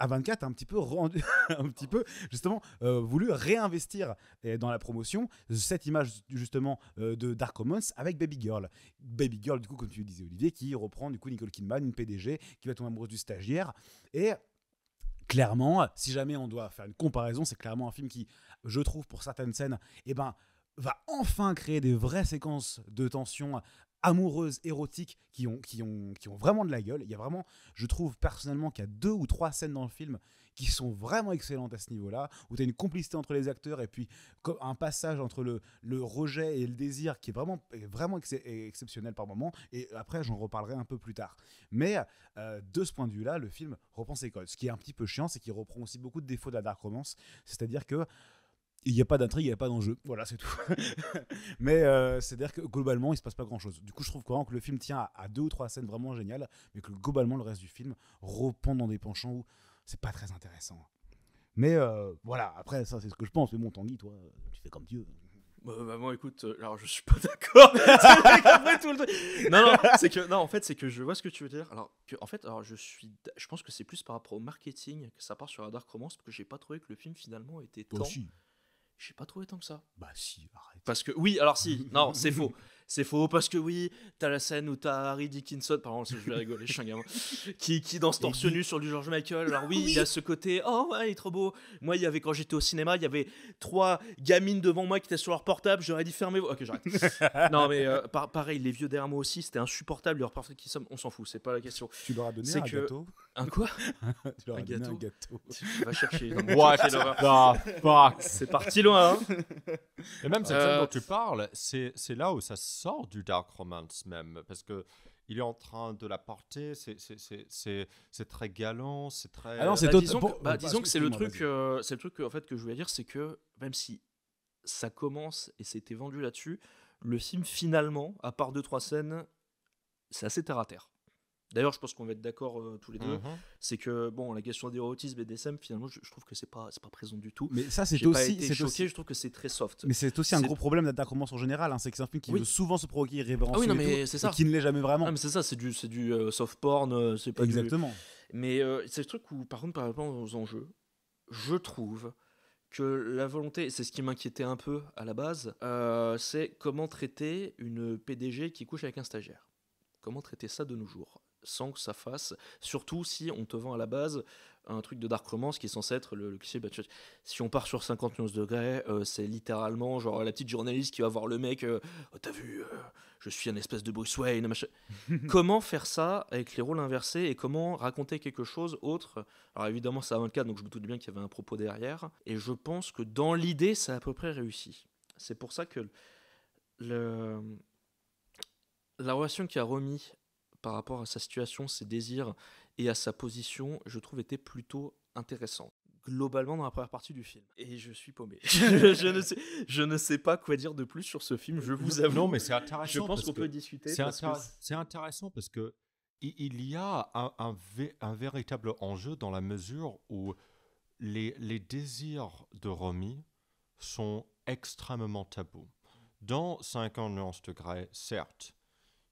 A24 a un petit peu rendu, un petit peu justement voulu réinvestir dans la promotion cette image justement de Dark Romance avec Baby Girl. Baby Girl, du coup, comme tu le disais Olivier, qui reprend du coup Nicole Kidman, une PDG qui va tomber amoureuse du stagiaire. Et clairement, si jamais on doit faire une comparaison, c'est clairement un film qui, je trouve, pour certaines scènes, va enfin créer des vraies séquences de tension amoureuses, érotiques, qui ont vraiment de la gueule. Il y a vraiment, je trouve personnellement qu'il y a 2 ou 3 scènes dans le film qui sont vraiment excellentes à ce niveau-là, où tu as une complicité entre les acteurs et puis un passage entre le rejet et le désir qui est vraiment exceptionnel par moment. Et après, j'en reparlerai un peu plus tard. Mais de ce point de vue-là, le film reprend ses codes. Ce qui est un petit peu chiant, c'est qu'il reprend aussi beaucoup de défauts de la dark romance, c'est-à-dire que il n'y a pas d'intrigue, il n'y a pas d'enjeu. Voilà, c'est tout. Mais c'est-à-dire que globalement, il ne se passe pas grand-chose. Du coup, je trouve vraiment que le film tient à 2 ou 3 scènes vraiment géniales, mais que globalement, le reste du film reprend dans des penchants où c'est pas très intéressant. Mais voilà, après, ça, c'est ce que je pense. Mais bon, Tanguy, toi, tu fais comme Dieu. Moi, écoute, alors je suis pas d'accord. C'est vrai qu'après tout le... Non, en fait, c'est que je vois ce que tu veux dire. Alors, je pense que c'est plus par rapport au marketing que ça part sur la dark romance, parce que j'ai pas trouvé que le film finalement était tant. Si. J'ai pas trouvé tant que ça. Bah si, arrête. Parce que oui, alors si, non, c'est faux. C'est faux parce que oui, t'as la scène où t'as Harry Dickinson, pardon, je vais rigoler, je suis un gamin, qui danse torse nu sur du George Michael. Alors oui, il y a ce côté, oh ouais, il est trop beau. Moi, quand j'étais au cinéma, il y avait 3 gamines devant moi qui étaient sur leur portable, j'aurais dit fermez-vous. Ok, j'arrête. Non, mais pareil, les vieux derrière moi aussi, c'était insupportable, leur parfait qui somme, on s'en fout, c'est pas la question. Tu leur as donné un gâteau? Un quoi? Tu leur as donné un gâteau. Tu vas chercher. What the fuck? C'est parti loin, hein. Et même cette scène dont tu parles, c'est là où ça sort du dark romance même, parce que il est en train de la porter, c'est très galant, c'est très... Ah non, c'est disons que c'est le truc en fait que je voulais dire, c'est que même si ça commence et c'était vendu là-dessus, le film finalement, à part 2-3 scènes, c'est assez terre à terre. D'ailleurs, je pense qu'on va être d'accord tous les deux. C'est que bon, la question d'érotisme et d'SM, finalement, je trouve que c'est pas présent du tout. Mais ça, c'est J'ai aussi, pas été c'est choqué. aussi. Je trouve que c'est très soft. Mais c'est aussi un gros problème de la dark romance en général. Hein, c'est que c'est un film qui veut souvent se provoquer irrévérencieux. Ah oui, non, et mais tout, c'est ça. et qui ne l'est jamais vraiment. Ah, mais c'est ça, c'est du soft porn, c'est pas Exactement. Mais c'est le truc où, par contre, par rapport aux enjeux, je trouve que la volonté, c'est ce qui m'inquiétait un peu à la base, c'est comment traiter une PDG qui couche avec un stagiaire. Comment traiter ça de nos jours sans que ça fasse, surtout si on te vend à la base un truc de dark romance qui est censé être le cliché. Si on part sur 51 degrés, c'est littéralement genre la petite journaliste qui va voir le mec, oh, t'as vu, je suis un espèce de Bruce Wayne, machin. Comment faire ça avec les rôles inversés et comment raconter quelque chose autre? Alors évidemment c'est A24, donc je me doute bien qu'il y avait un propos derrière, et je pense que dans l'idée ça a à peu près réussi. C'est pour ça que la relation qui a remis par rapport à sa situation, ses désirs et à sa position, je trouve était plutôt intéressante. Globalement dans la première partie du film. Et je suis paumé. je ne sais pas quoi dire de plus sur ce film, je vous avoue. Non, mais c'est intéressant. Je pense qu'on peut discuter. C'est intéressant parce que il y a un véritable enjeu dans la mesure où les désirs de Romy sont extrêmement tabous. Dans 51 degrés, certes,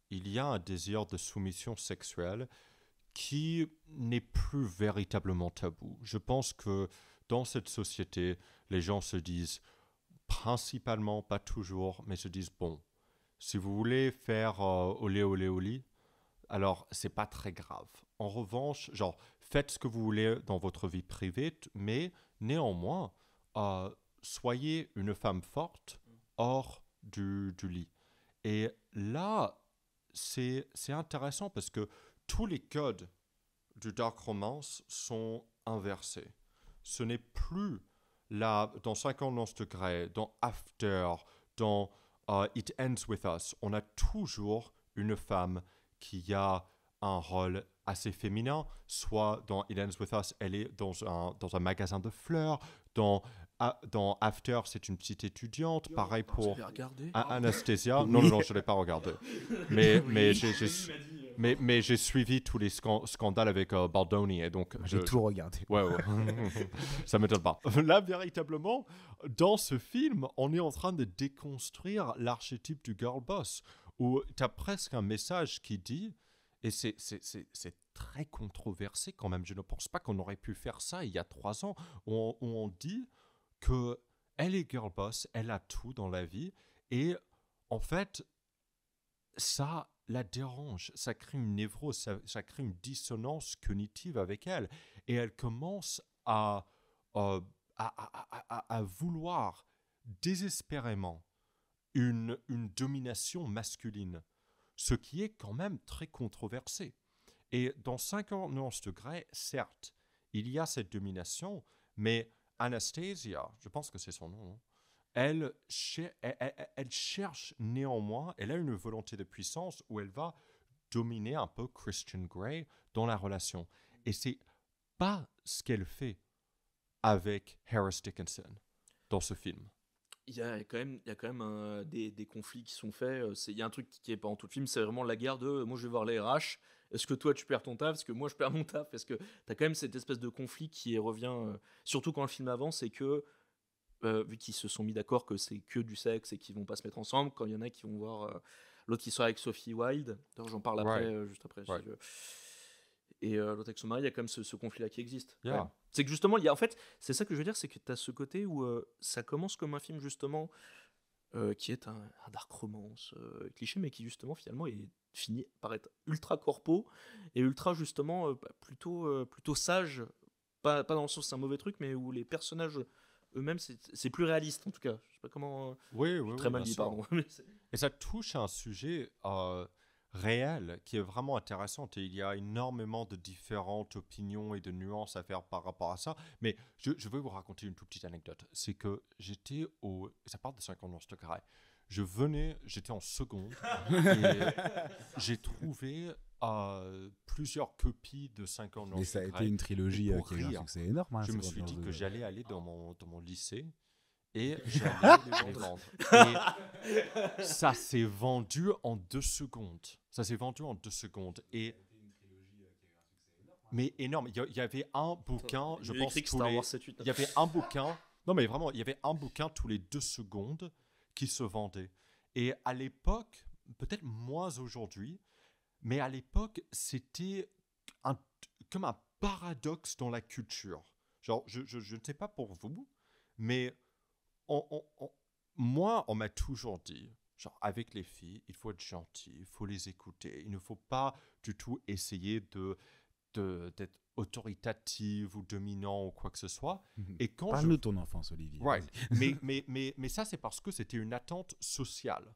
il y a un désir de soumission sexuelle qui n'est plus véritablement tabou. Je pense que dans cette société, les gens se disent, principalement, pas toujours, mais se disent, bon, si vous voulez faire olé olé olé, alors c'est pas très grave. En revanche, genre, faites ce que vous voulez dans votre vie privée, mais néanmoins, soyez une femme forte hors du lit. Et là, c'est intéressant parce que tous les codes du dark romance sont inversés. Ce n'est plus là, dans 51 degrés, dans After, dans It Ends With Us, on a toujours une femme qui a un rôle assez féminin, soit dans It Ends With Us, elle est dans un magasin de fleurs, dans After, c'est une petite étudiante, pareil pour Anastasia. Non, je ne l'ai pas regardé. Mais j'ai suivi tous les scandales avec Baldoni, et donc... J'ai tout regardé. Ouais. Ça ne m'étonne pas. Là, véritablement, dans ce film, on est en train de déconstruire l'archétype du girl boss, où tu as presque un message qui dit, et c'est très controversé quand même, je ne pense pas qu'on aurait pu faire ça il y a 3 ans, où on dit qu'elle est girl boss, elle a tout dans la vie, et en fait, ça la dérange, ça crée une névrose, ça crée une dissonance cognitive avec elle, et elle commence à vouloir désespérément une domination masculine, ce qui est quand même très controversé. Et dans 51 degrés, certes, il y a cette domination, mais Anastasia, je pense que c'est son nom, elle cherche néanmoins, elle a une volonté de puissance où elle va dominer un peu Christian Grey dans la relation. Et c'est pas ce qu'elle fait avec Harris Dickinson dans ce film. Il y a quand même des conflits qui sont faits. Il y a un truc qui est pas en tout le film, c'est vraiment la guerre de moi je vais voir les RH. Est-ce que toi tu perds ton taf? Est-ce que moi je perds mon taf? Est-ce que tu as quand même cette espèce de conflit qui revient, surtout quand le film avance, et que vu qu'ils se sont mis d'accord que c'est que du sexe et qu'ils vont pas se mettre ensemble, quand il y en a qui vont voir l'autre qui sort avec Sophie Wilde, d'ailleurs j'en parle après, juste après. Si tu veux. Et l'autre avec son mari, il y a quand même ce conflit-là qui existe. Yeah. Ouais. C'est que justement, en fait, c'est ça que je veux dire, c'est que tu as ce côté où ça commence comme un film justement qui est un dark romance cliché, mais qui justement finalement finit par être ultra corpo et ultra justement plutôt sage, pas dans le sens c'est un mauvais truc, mais où les personnages eux-mêmes c'est plus réaliste en tout cas. Je sais pas comment. Oui, très mal dit, pardon. Et ça touche à un sujet réel qui est vraiment intéressant, et il y a énormément de différentes opinions et de nuances à faire par rapport à ça, mais je vais vous raconter une toute petite anecdote. C'est que ça part de 51 degrés, j'étais en seconde et j'ai trouvé plusieurs copies de 51 degrés. Mais ça a été une trilogie qui a eu un succès énorme. Hein, je me suis dit que j'allais aller dans mon lycée et j'allais les vendre. Et ça s'est vendu en 2 secondes. Et mais énorme. Il y avait un bouquin, je pense il y avait un bouquin. Non mais vraiment, il y avait un bouquin tous les 2 secondes qui se vendait. Et à l'époque, peut-être moins aujourd'hui, mais à l'époque, c'était comme un paradoxe dans la culture. Genre, je ne sais pas pour vous, mais moi, on m'a toujours dit, genre, avec les filles, il faut être gentil, il faut les écouter, il ne faut pas du tout essayer d'être autoritative ou dominant ou quoi que ce soit. Et quand Parle-nous de ton enfance, Olivier. Right. mais ça, c'est parce que c'était une attente sociale.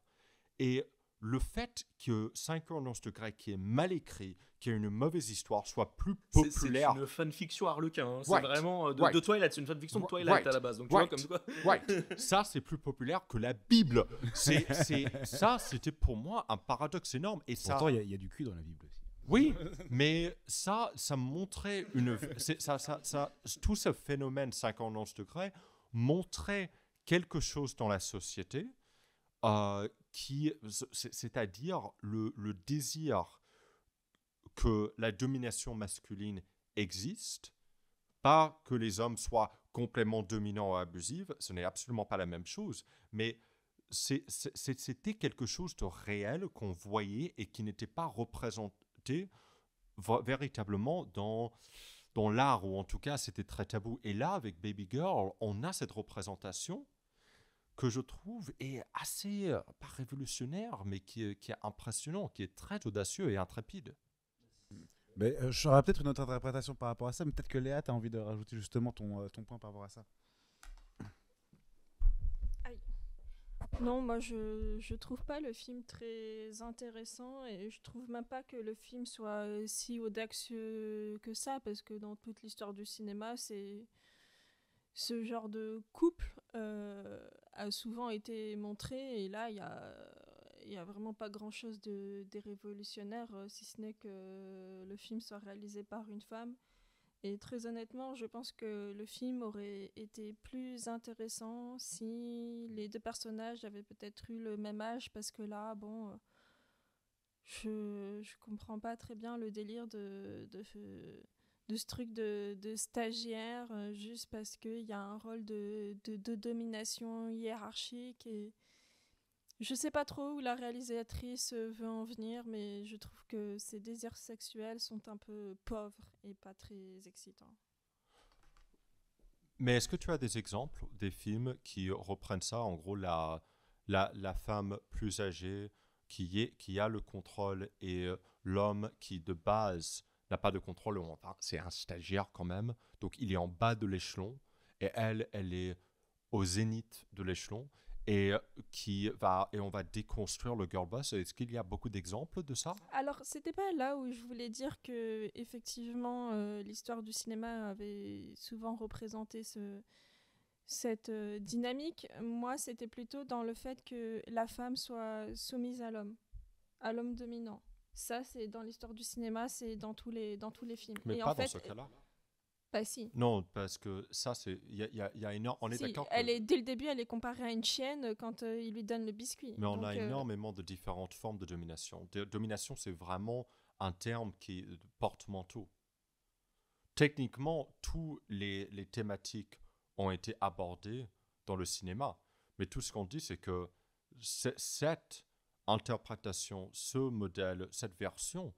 Et le fait que 51 degrés, qui est mal écrit, qui a une mauvaise histoire, soit plus populaire. C'est une fanfiction Harlequin. Hein. Right. C'est vraiment de Twilight. C'est une fanfiction de Twilight à la base. Donc tu vois comme quoi. Ça, c'est plus populaire que la Bible. Ça, c'était pour moi un paradoxe énorme. Et pourtant, il y a du cul dans la Bible aussi. Oui, mais ça montrait tout ce phénomène 51 degrés montrait quelque chose dans la société, c'est-à-dire le désir que la domination masculine existe, pas que les hommes soient complètement dominants ou abusifs, ce n'est absolument pas la même chose, mais c'était quelque chose de réel qu'on voyait et qui n'était pas représenté véritablement dans l'art, ou en tout cas c'était très tabou. Et là, avec Baby Girl, on a cette représentation que je trouve est assez, pas révolutionnaire, mais qui est impressionnant, qui est très audacieux et intrépide. Mais j'aurais peut-être une autre interprétation par rapport à ça, mais peut-être que Léa, tu as envie de rajouter justement ton point par rapport à ça. Non, moi je trouve pas le film très intéressant et je trouve même pas que le film soit si audacieux que ça parce que dans toute l'histoire du cinéma, c'est ce genre de couple a souvent été montré et là il y a vraiment pas grand chose de révolutionnaire si ce n'est que le film soit réalisé par une femme. Et très honnêtement, je pense que le film aurait été plus intéressant si les deux personnages avaient peut-être eu le même âge, parce que là, bon, je comprends pas très bien le délire de ce truc de stagiaire, juste parce qu'il y a un rôle de domination hiérarchique. Et je sais pas trop où la réalisatrice veut en venir, mais je trouve que ses désirs sexuels sont un peu pauvres et pas très excitants. Mais est-ce que tu as des exemples des films qui reprennent ça, en gros la femme plus âgée qui a le contrôle et l'homme qui de base n'a pas de contrôle, enfin, c'est un stagiaire quand même, donc il est en bas de l'échelon et elle est au zénith de l'échelon et on va déconstruire le girl boss. Est-ce qu'il y a beaucoup d'exemples de ça? Alors, c'était pas là où je voulais dire que effectivement l'histoire du cinéma avait souvent représenté cette dynamique. Moi, c'était plutôt dans le fait que la femme soit soumise à l'homme dominant. Ça, c'est dans l'histoire du cinéma, c'est dans tous les films. Mais Et pas en fait, dans ce cas-là. bah si. Non, parce que ça, c'est il y a énorme. On est Si, d'accord. dès le début, elle est comparée à une chienne quand il lui donne le biscuit. Mais on Donc, a énormément de différentes formes de domination. Domination, c'est vraiment un terme qui est porte-manteau. Techniquement, toutes les thématiques ont été abordées dans le cinéma. Mais tout ce qu'on dit, c'est que cette interprétation, ce modèle, cette version,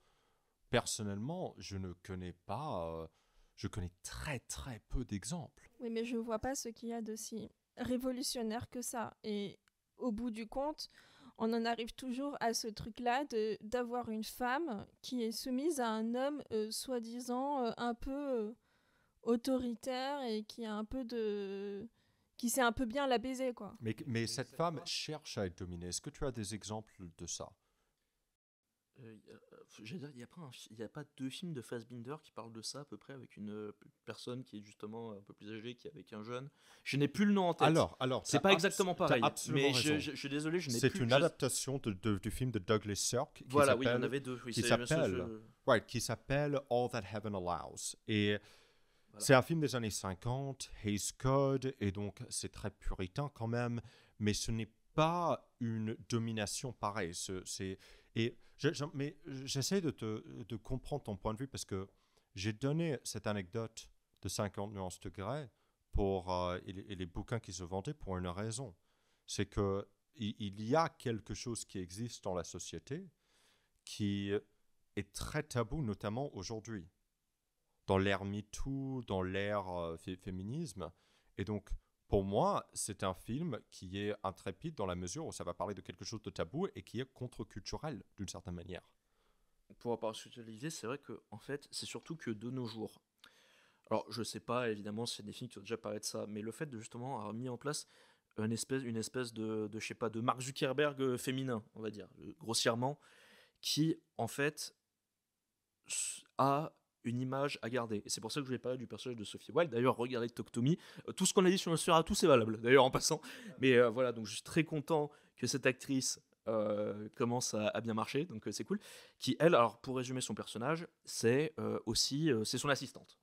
personnellement, je ne connais pas. Je connais très très peu d'exemples. Oui, mais je vois pas ce qu'il y a de si révolutionnaire que ça. Et au bout du compte, on en arrive toujours à ce truc-là d'avoir une femme qui est soumise à un homme soi-disant un peu autoritaire et qui a un peu qui sait un peu bien la baiser, quoi. Mais cette femme cherche à être dominée. Est-ce que tu as des exemples de ça? J'allais dire, il n'y a pas deux films de Fassbinder qui parlent de ça à peu près avec une personne qui est justement un peu plus âgée, qui est avec un jeune. Je n'ai plus le nom en tête. Alors, c'est pas exactement pareil. Mais raison. je suis désolé, je n'ai C'est plus. une adaptation du film de Douglas Sirk. Voilà, oui, il y en avait deux. Oui, qui s'appelle All That Heaven Allows. Et Voilà. c'est un film des années 50, Hays Code, et donc c'est très puritain quand même, mais ce n'est pas une domination pareille. Mais j'essaie de comprendre ton point de vue parce que j'ai donné cette anecdote de 50 nuances degrés et les bouquins qui se vendaient pour une raison. C'est qu'il y a quelque chose qui existe dans la société qui est très tabou, notamment aujourd'hui, dans l'ère MeToo, dans l'ère féminisme. Et donc, pour moi, c'est un film qui est intrépide dans la mesure où ça va parler de quelque chose de tabou et qui est contre-culturel d'une certaine manière. Pour avoir utilisé, c'est vrai que en fait, c'est surtout que de nos jours. Alors, je sais pas évidemment s'il y a des films qui ont déjà parlé de ça, mais le fait de justement avoir mis en place une espèce de je sais pas, de Mark Zuckerberg féminin, on va dire, grossièrement, qui en fait a une image à garder. Et c'est pour ça que je voulais parler du personnage de Sophie Wilde. D'ailleurs, regardez Talk to Me. Tout ce qu'on a dit sur Nosferatu, c'est valable, d'ailleurs, en passant. Mais voilà, donc je suis très content que cette actrice commence à bien marcher, donc c'est cool. Qui, elle, alors pour résumer son personnage, c'est c'est son assistante.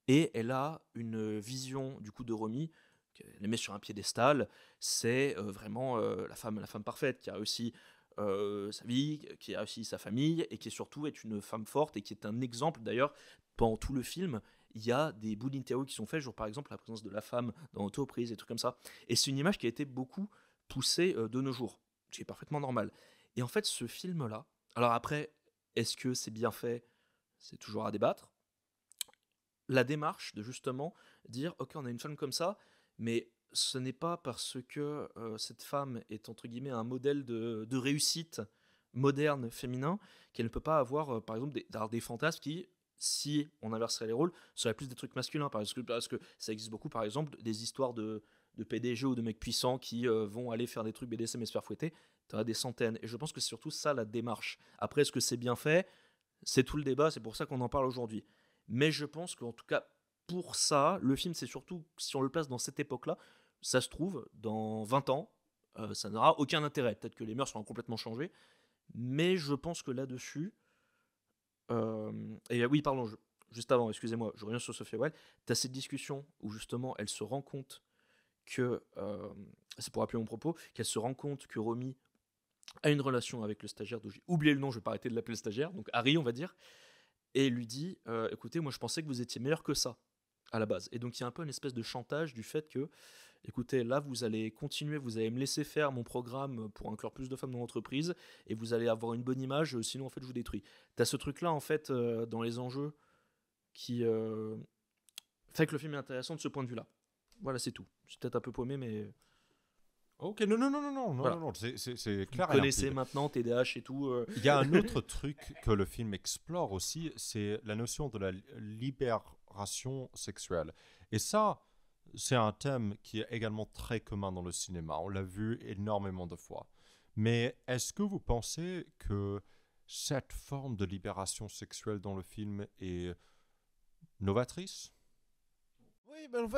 Et elle a une vision, du coup, de Romy, qu'elle met sur un piédestal. C'est vraiment la femme parfaite, qui a réussi sa vie, qui a aussi sa famille et qui surtout est une femme forte et qui est un exemple. D'ailleurs, pendant tout le film, il y a des bouts d'interviews qui sont faits, genre par exemple la présence de la femme dans l'entreprise, des trucs comme ça. Et c'est une image qui a été beaucoup poussée de nos jours, ce qui est parfaitement normal. Et en fait, ce film-là, alors après, est-ce que c'est bien fait? C'est toujours à débattre. La démarche de justement dire, ok, on a une femme comme ça, mais ce n'est pas parce que cette femme est entre guillemets un modèle de réussite moderne féminin qu'elle ne peut pas avoir par exemple des fantasmes qui, si on inverserait les rôles, seraient plus des trucs masculins, parce que ça existe beaucoup par exemple des histoires de PDG ou de mecs puissants qui vont aller faire des trucs BDSM et se faire fouetter. T'en as des centaines. Et je pense que c'est surtout ça la démarche. Après, est-ce que c'est bien fait ? C'est tout le débat, c'est pour ça qu'on en parle aujourd'hui. Mais je pense qu'en tout cas, pour ça, le film, c'est surtout, si on le place dans cette époque-là, ça se trouve, dans 20 ans, ça n'aura aucun intérêt. Peut-être que les mœurs seront complètement changées. Mais je pense que là-dessus... et oui, pardon, juste avant, excusez-moi, je reviens sur Sophia Wilde. Tu as cette discussion où justement, elle se rend compte que... c'est pour rappeler mon propos, qu'elle se rend compte que Romy a une relation avec le stagiaire, dont j'ai oublié le nom, je vais pas arrêter de l'appeler le stagiaire, donc Harry, on va dire, et lui dit écoutez, moi je pensais que vous étiez meilleur que ça à la base. Et donc il y a un peu une espèce de chantage du fait que écoutez, là vous allez continuer, vous allez me laisser faire mon programme pour inclure plus de femmes dans l'entreprise et vous allez avoir une bonne image, sinon en fait je vous détruis. T'as ce truc là en fait dans les enjeux qui fait que le film est intéressant de ce point de vue là. Voilà, c'est tout. C'est peut-être un peu paumé, mais Ok, non, Voilà. c'est clair. vous connaissez maintenant TDAH et tout. Il y a un autre truc que le film explore aussi, c'est la notion de la libération sexuelle. Et ça, c'est un thème qui est également très commun dans le cinéma. On l'a vu énormément de fois. Mais est-ce que vous pensez que cette forme de libération sexuelle dans le film est novatrice ? Oui, ben en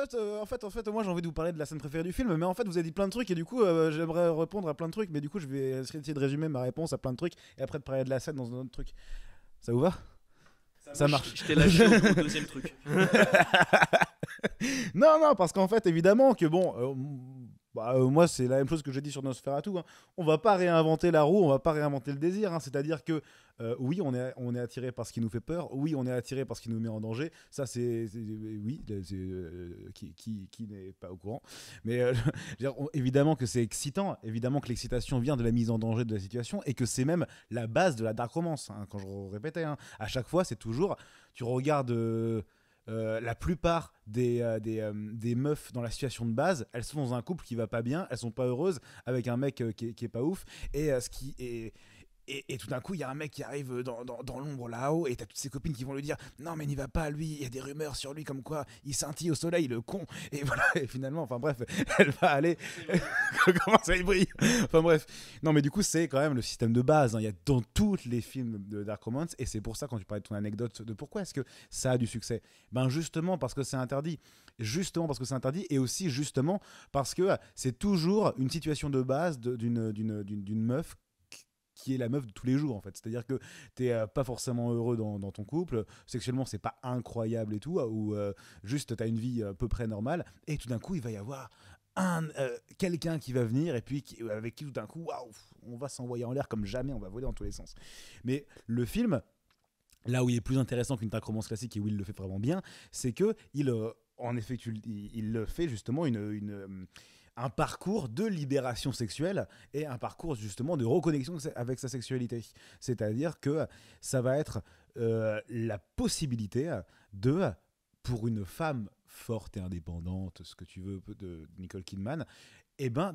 fait, moi j'ai envie de vous parler de la scène préférée du film, mais en fait vous avez dit plein de trucs et du coup j'aimerais répondre à plein de trucs, mais du coup je vais essayer de résumer ma réponse à plein de trucs et après de parler de la scène dans un autre truc. Ça vous va ? Ça marche. Je t'ai lâché au deuxième truc. Non, parce qu'en fait, évidemment que bon, moi c'est la même chose que j'ai dit sur Nosferatu. Hein. On va pas réinventer la roue, on va pas réinventer le désir. Hein. C'est-à-dire que oui, on est attiré par ce qui nous fait peur. Oui, on est attiré par ce qui nous met en danger. Ça, oui, qui n'est pas au courant. Mais je veux dire, évidemment que c'est excitant. Évidemment que l'excitation vient de la mise en danger de la situation et que c'est même la base de la dark romance. Hein, quand je répétais, hein. À chaque fois, c'est toujours, tu regardes. La plupart des meufs dans la situation de base, elles sont dans un couple qui va pas bien, elles sont pas heureuses avec un mec qui est pas ouf, et et tout d'un coup il y a un mec qui arrive dans l'ombre là-haut et t'as toutes ses copines qui vont lui dire non mais n'y va pas, lui il y a des rumeurs sur lui comme quoi il scintille au soleil le con, et voilà, et finalement enfin bref elle va aller comment ça il brille, enfin bref, non mais du coup c'est quand même le système de base, hein. Il y a dans tous les films de dark romance, et c'est pour ça quand tu parlais de ton anecdote de pourquoi est-ce que ça a du succès, ben justement parce que c'est interdit, et aussi justement parce que c'est toujours une situation de base d'une meuf qui est la meuf de tous les jours en fait, c'est-à-dire que t'es pas forcément heureux dans ton couple, sexuellement c'est pas incroyable et tout, ou juste t'as une vie à peu près normale, et tout d'un coup il va y avoir quelqu'un qui va venir et puis avec qui tout d'un coup waouh, on va s'envoyer en l'air comme jamais, on va voler dans tous les sens. Mais le film, là où il est plus intéressant qu'une dark romance classique et où il le fait vraiment bien, c'est que en effet il le fait justement un parcours de libération sexuelle et un parcours justement de reconnexion avec sa sexualité. C'est-à-dire que ça va être la possibilité pour une femme forte et indépendante, ce que tu veux, de Nicole Kidman,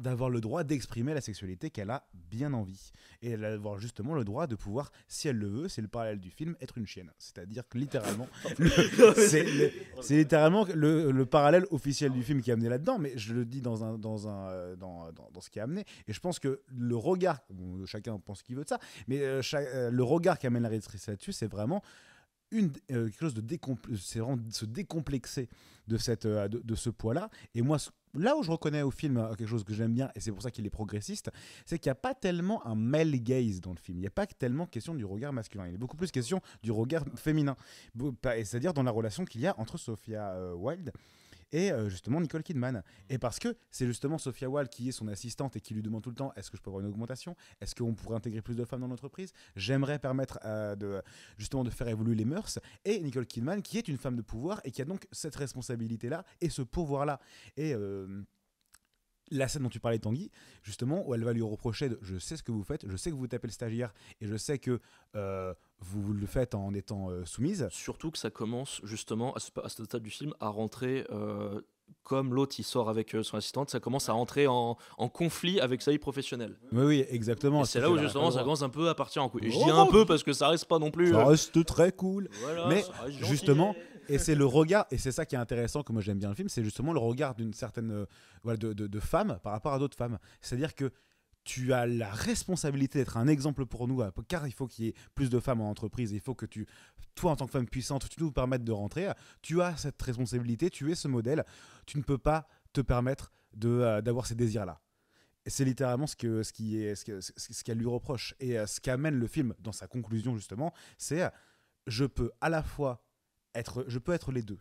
d'avoir le droit d'exprimer la sexualité qu'elle a bien envie. Et d'avoir justement le droit de pouvoir, si elle le veut, c'est le parallèle du film, être une chienne. C'est-à-dire que littéralement, c'est littéralement le parallèle officiel du film qui est amené là-dedans, mais je le dis dans ce qui est amené. Et je pense que le regard, chacun pense ce qu'il veut de ça, mais le regard qui amène la réalisatrice là-dessus, c'est vraiment quelque chose c'est vraiment se décomplexer de ce poids-là. Et moi, là où je reconnais au film quelque chose que j'aime bien, et c'est pour ça qu'il est progressiste, c'est qu'il n'y a pas tellement un male gaze dans le film. Il n'y a pas tellement question du regard masculin. Il est beaucoup plus question du regard féminin. C'est-à-dire dans la relation qu'il y a entre Sophia Wilde et justement Nicole Kidman. Et parce que c'est justement Sophia Wilde qui est son assistante et qui lui demande tout le temps, est-ce que je peux avoir une augmentation ? Est-ce qu'on pourrait intégrer plus de femmes dans l'entreprise ? J'aimerais permettre justement de faire évoluer les mœurs. Et Nicole Kidman qui est une femme de pouvoir et qui a donc cette responsabilité-là et ce pouvoir-là. Et la scène dont tu parlais, Tanguy, justement, où elle va lui reprocher je sais ce que vous faites, je sais que vous tapez le stagiaire et je sais que vous le faites en étant soumise. Surtout que ça commence justement à ce stade du film à rentrer, comme l'autre il sort avec son assistante, ça commence à rentrer en conflit avec sa vie professionnelle. Oui, exactement. Et c'est là où justement ça commence un peu à partir en couille. Et je dis un peu parce que ça reste pas non plus. Ça reste très cool. Voilà, mais ça reste gentil. justement, Et c'est le regard, et c'est ça qui est intéressant, que moi j'aime bien le film, c'est justement le regard d'une certaine voilà, de femme par rapport à d'autres femmes. C'est-à-dire que tu as la responsabilité d'être un exemple pour nous, car il faut qu'il y ait plus de femmes en entreprise, il faut que toi en tant que femme puissante, tu nous permettes de rentrer, tu as cette responsabilité, tu es ce modèle, tu ne peux pas te permettre d'avoir ces désirs-là. Et c'est littéralement ce qu'elle lui reproche. Et ce qu'amène le film dans sa conclusion justement, c'est je peux être les deux.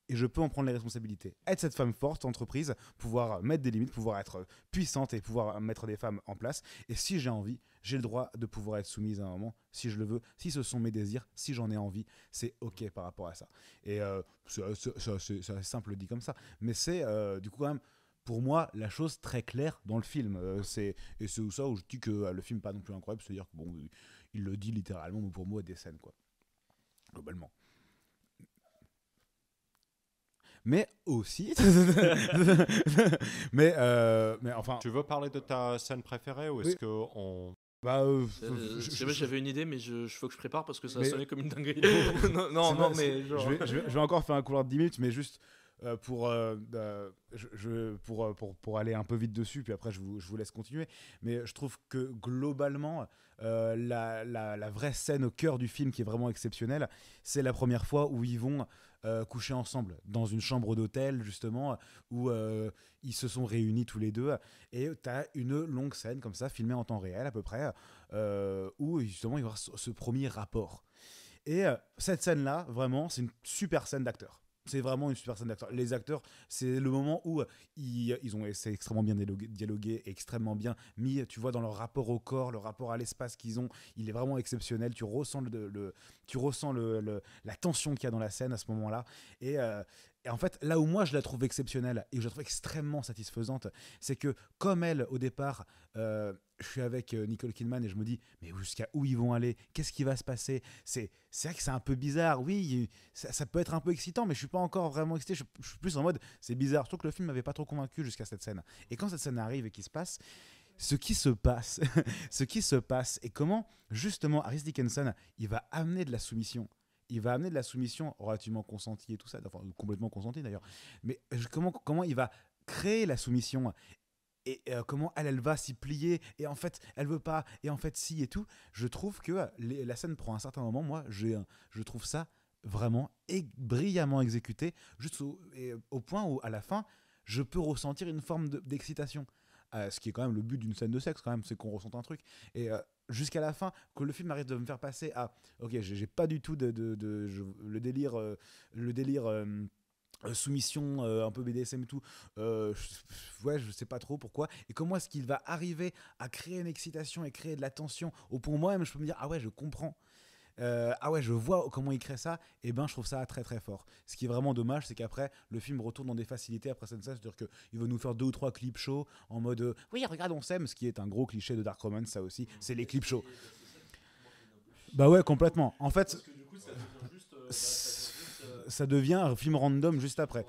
Et je peux en prendre les responsabilités. Être cette femme forte, entreprise, pouvoir mettre des limites, pouvoir être puissante et pouvoir mettre des femmes en place. Et si j'ai envie, j'ai le droit de pouvoir être soumise à un moment, si je le veux, si ce sont mes désirs, si j'en ai envie, c'est OK par rapport à ça. Et c'est assez simple dit comme ça. Mais c'est du coup quand même, pour moi, la chose très claire dans le film. Et c'est où ça où je dis que le film n'est pas non plus incroyable. C'est-à-dire que bon, il le dit littéralement, mais pour moi, des scènes, quoi. Globalement. Mais aussi mais enfin Tu veux parler de ta scène préférée ou est-ce Oui. que on... J'avais une idée, mais il faut que je prépare parce que ça a Mais- sonné comme une dinguerie. C'est non, vrai, mais genre... je vais encore faire un couloir de 10 minutes, mais juste pour aller un peu vite dessus, puis après je vous laisse continuer. Mais je trouve que globalement, la vraie scène au cœur du film qui est vraiment exceptionnelle, c'est la première fois où ils vont coucher ensemble dans une chambre d'hôtel, justement, où ils se sont réunis tous les deux. Et tu as une longue scène comme ça, filmée en temps réel à peu près, où justement il va y avoir ce premier rapport. Et cette scène-là, vraiment, c'est une super scène d'acteur. C'est vraiment une super scène d'acteur. Les acteurs, c'est le moment où c'est extrêmement bien dialogué, extrêmement bien mis. Tu vois, dans leur rapport au corps, le rapport à l'espace qu'ils ont, il est vraiment exceptionnel. Tu ressens la tension qu'il y a dans la scène à ce moment-là. Et en fait, là où moi je la trouve exceptionnelle et où je la trouve extrêmement satisfaisante, c'est que comme elle, au départ, je suis avec Nicole Kidman et je me dis, mais jusqu'à où ils vont aller? Qu'est-ce qui va se passer? C'est vrai que c'est un peu bizarre. Oui, ça peut être un peu excitant, mais je suis pas encore vraiment excité. Je suis plus en mode, c'est bizarre. Je trouve que le film m'avait pas trop convaincu jusqu'à cette scène. Et quand cette scène arrive et qu'il se passe, ce qui se passe, et comment justement Harris Dickinson, il va amener de la soumission. Il va amener de la soumission relativement consentie et tout ça, enfin complètement consentie d'ailleurs. Mais comment il va créer la soumission et comment elle va s'y plier et en fait elle veut pas et en fait si et tout. Je trouve que la scène prend un certain moment. Moi, je trouve ça vraiment brillamment exécuté, juste au point où à la fin, je peux ressentir une forme d'excitation. Ce qui est quand même le but d'une scène de sexe, quand même, c'est qu'on ressente un truc. Et jusqu'à la fin, que le film arrive de me faire passer à ok, j'ai pas du tout le délire soumission un peu BDSM et tout, je sais pas trop pourquoi, et comment est-ce qu'il va arriver à créer une excitation et créer de la tension au point où moi-même je peux me dire ah ouais, je comprends. Je vois comment il crée ça, et ben je trouve ça très très fort. Ce qui est vraiment dommage, c'est qu'après le film retourne dans des facilités après cette scène, c'est-à-dire qu'il veut nous faire 2 ou 3 clips shows en mode oui regarde on s'aime, ce qui est un gros cliché de Dark Romance, ça aussi, c'est les clips shows. Bah ouais, complètement. En fait, ça devient un film random juste après.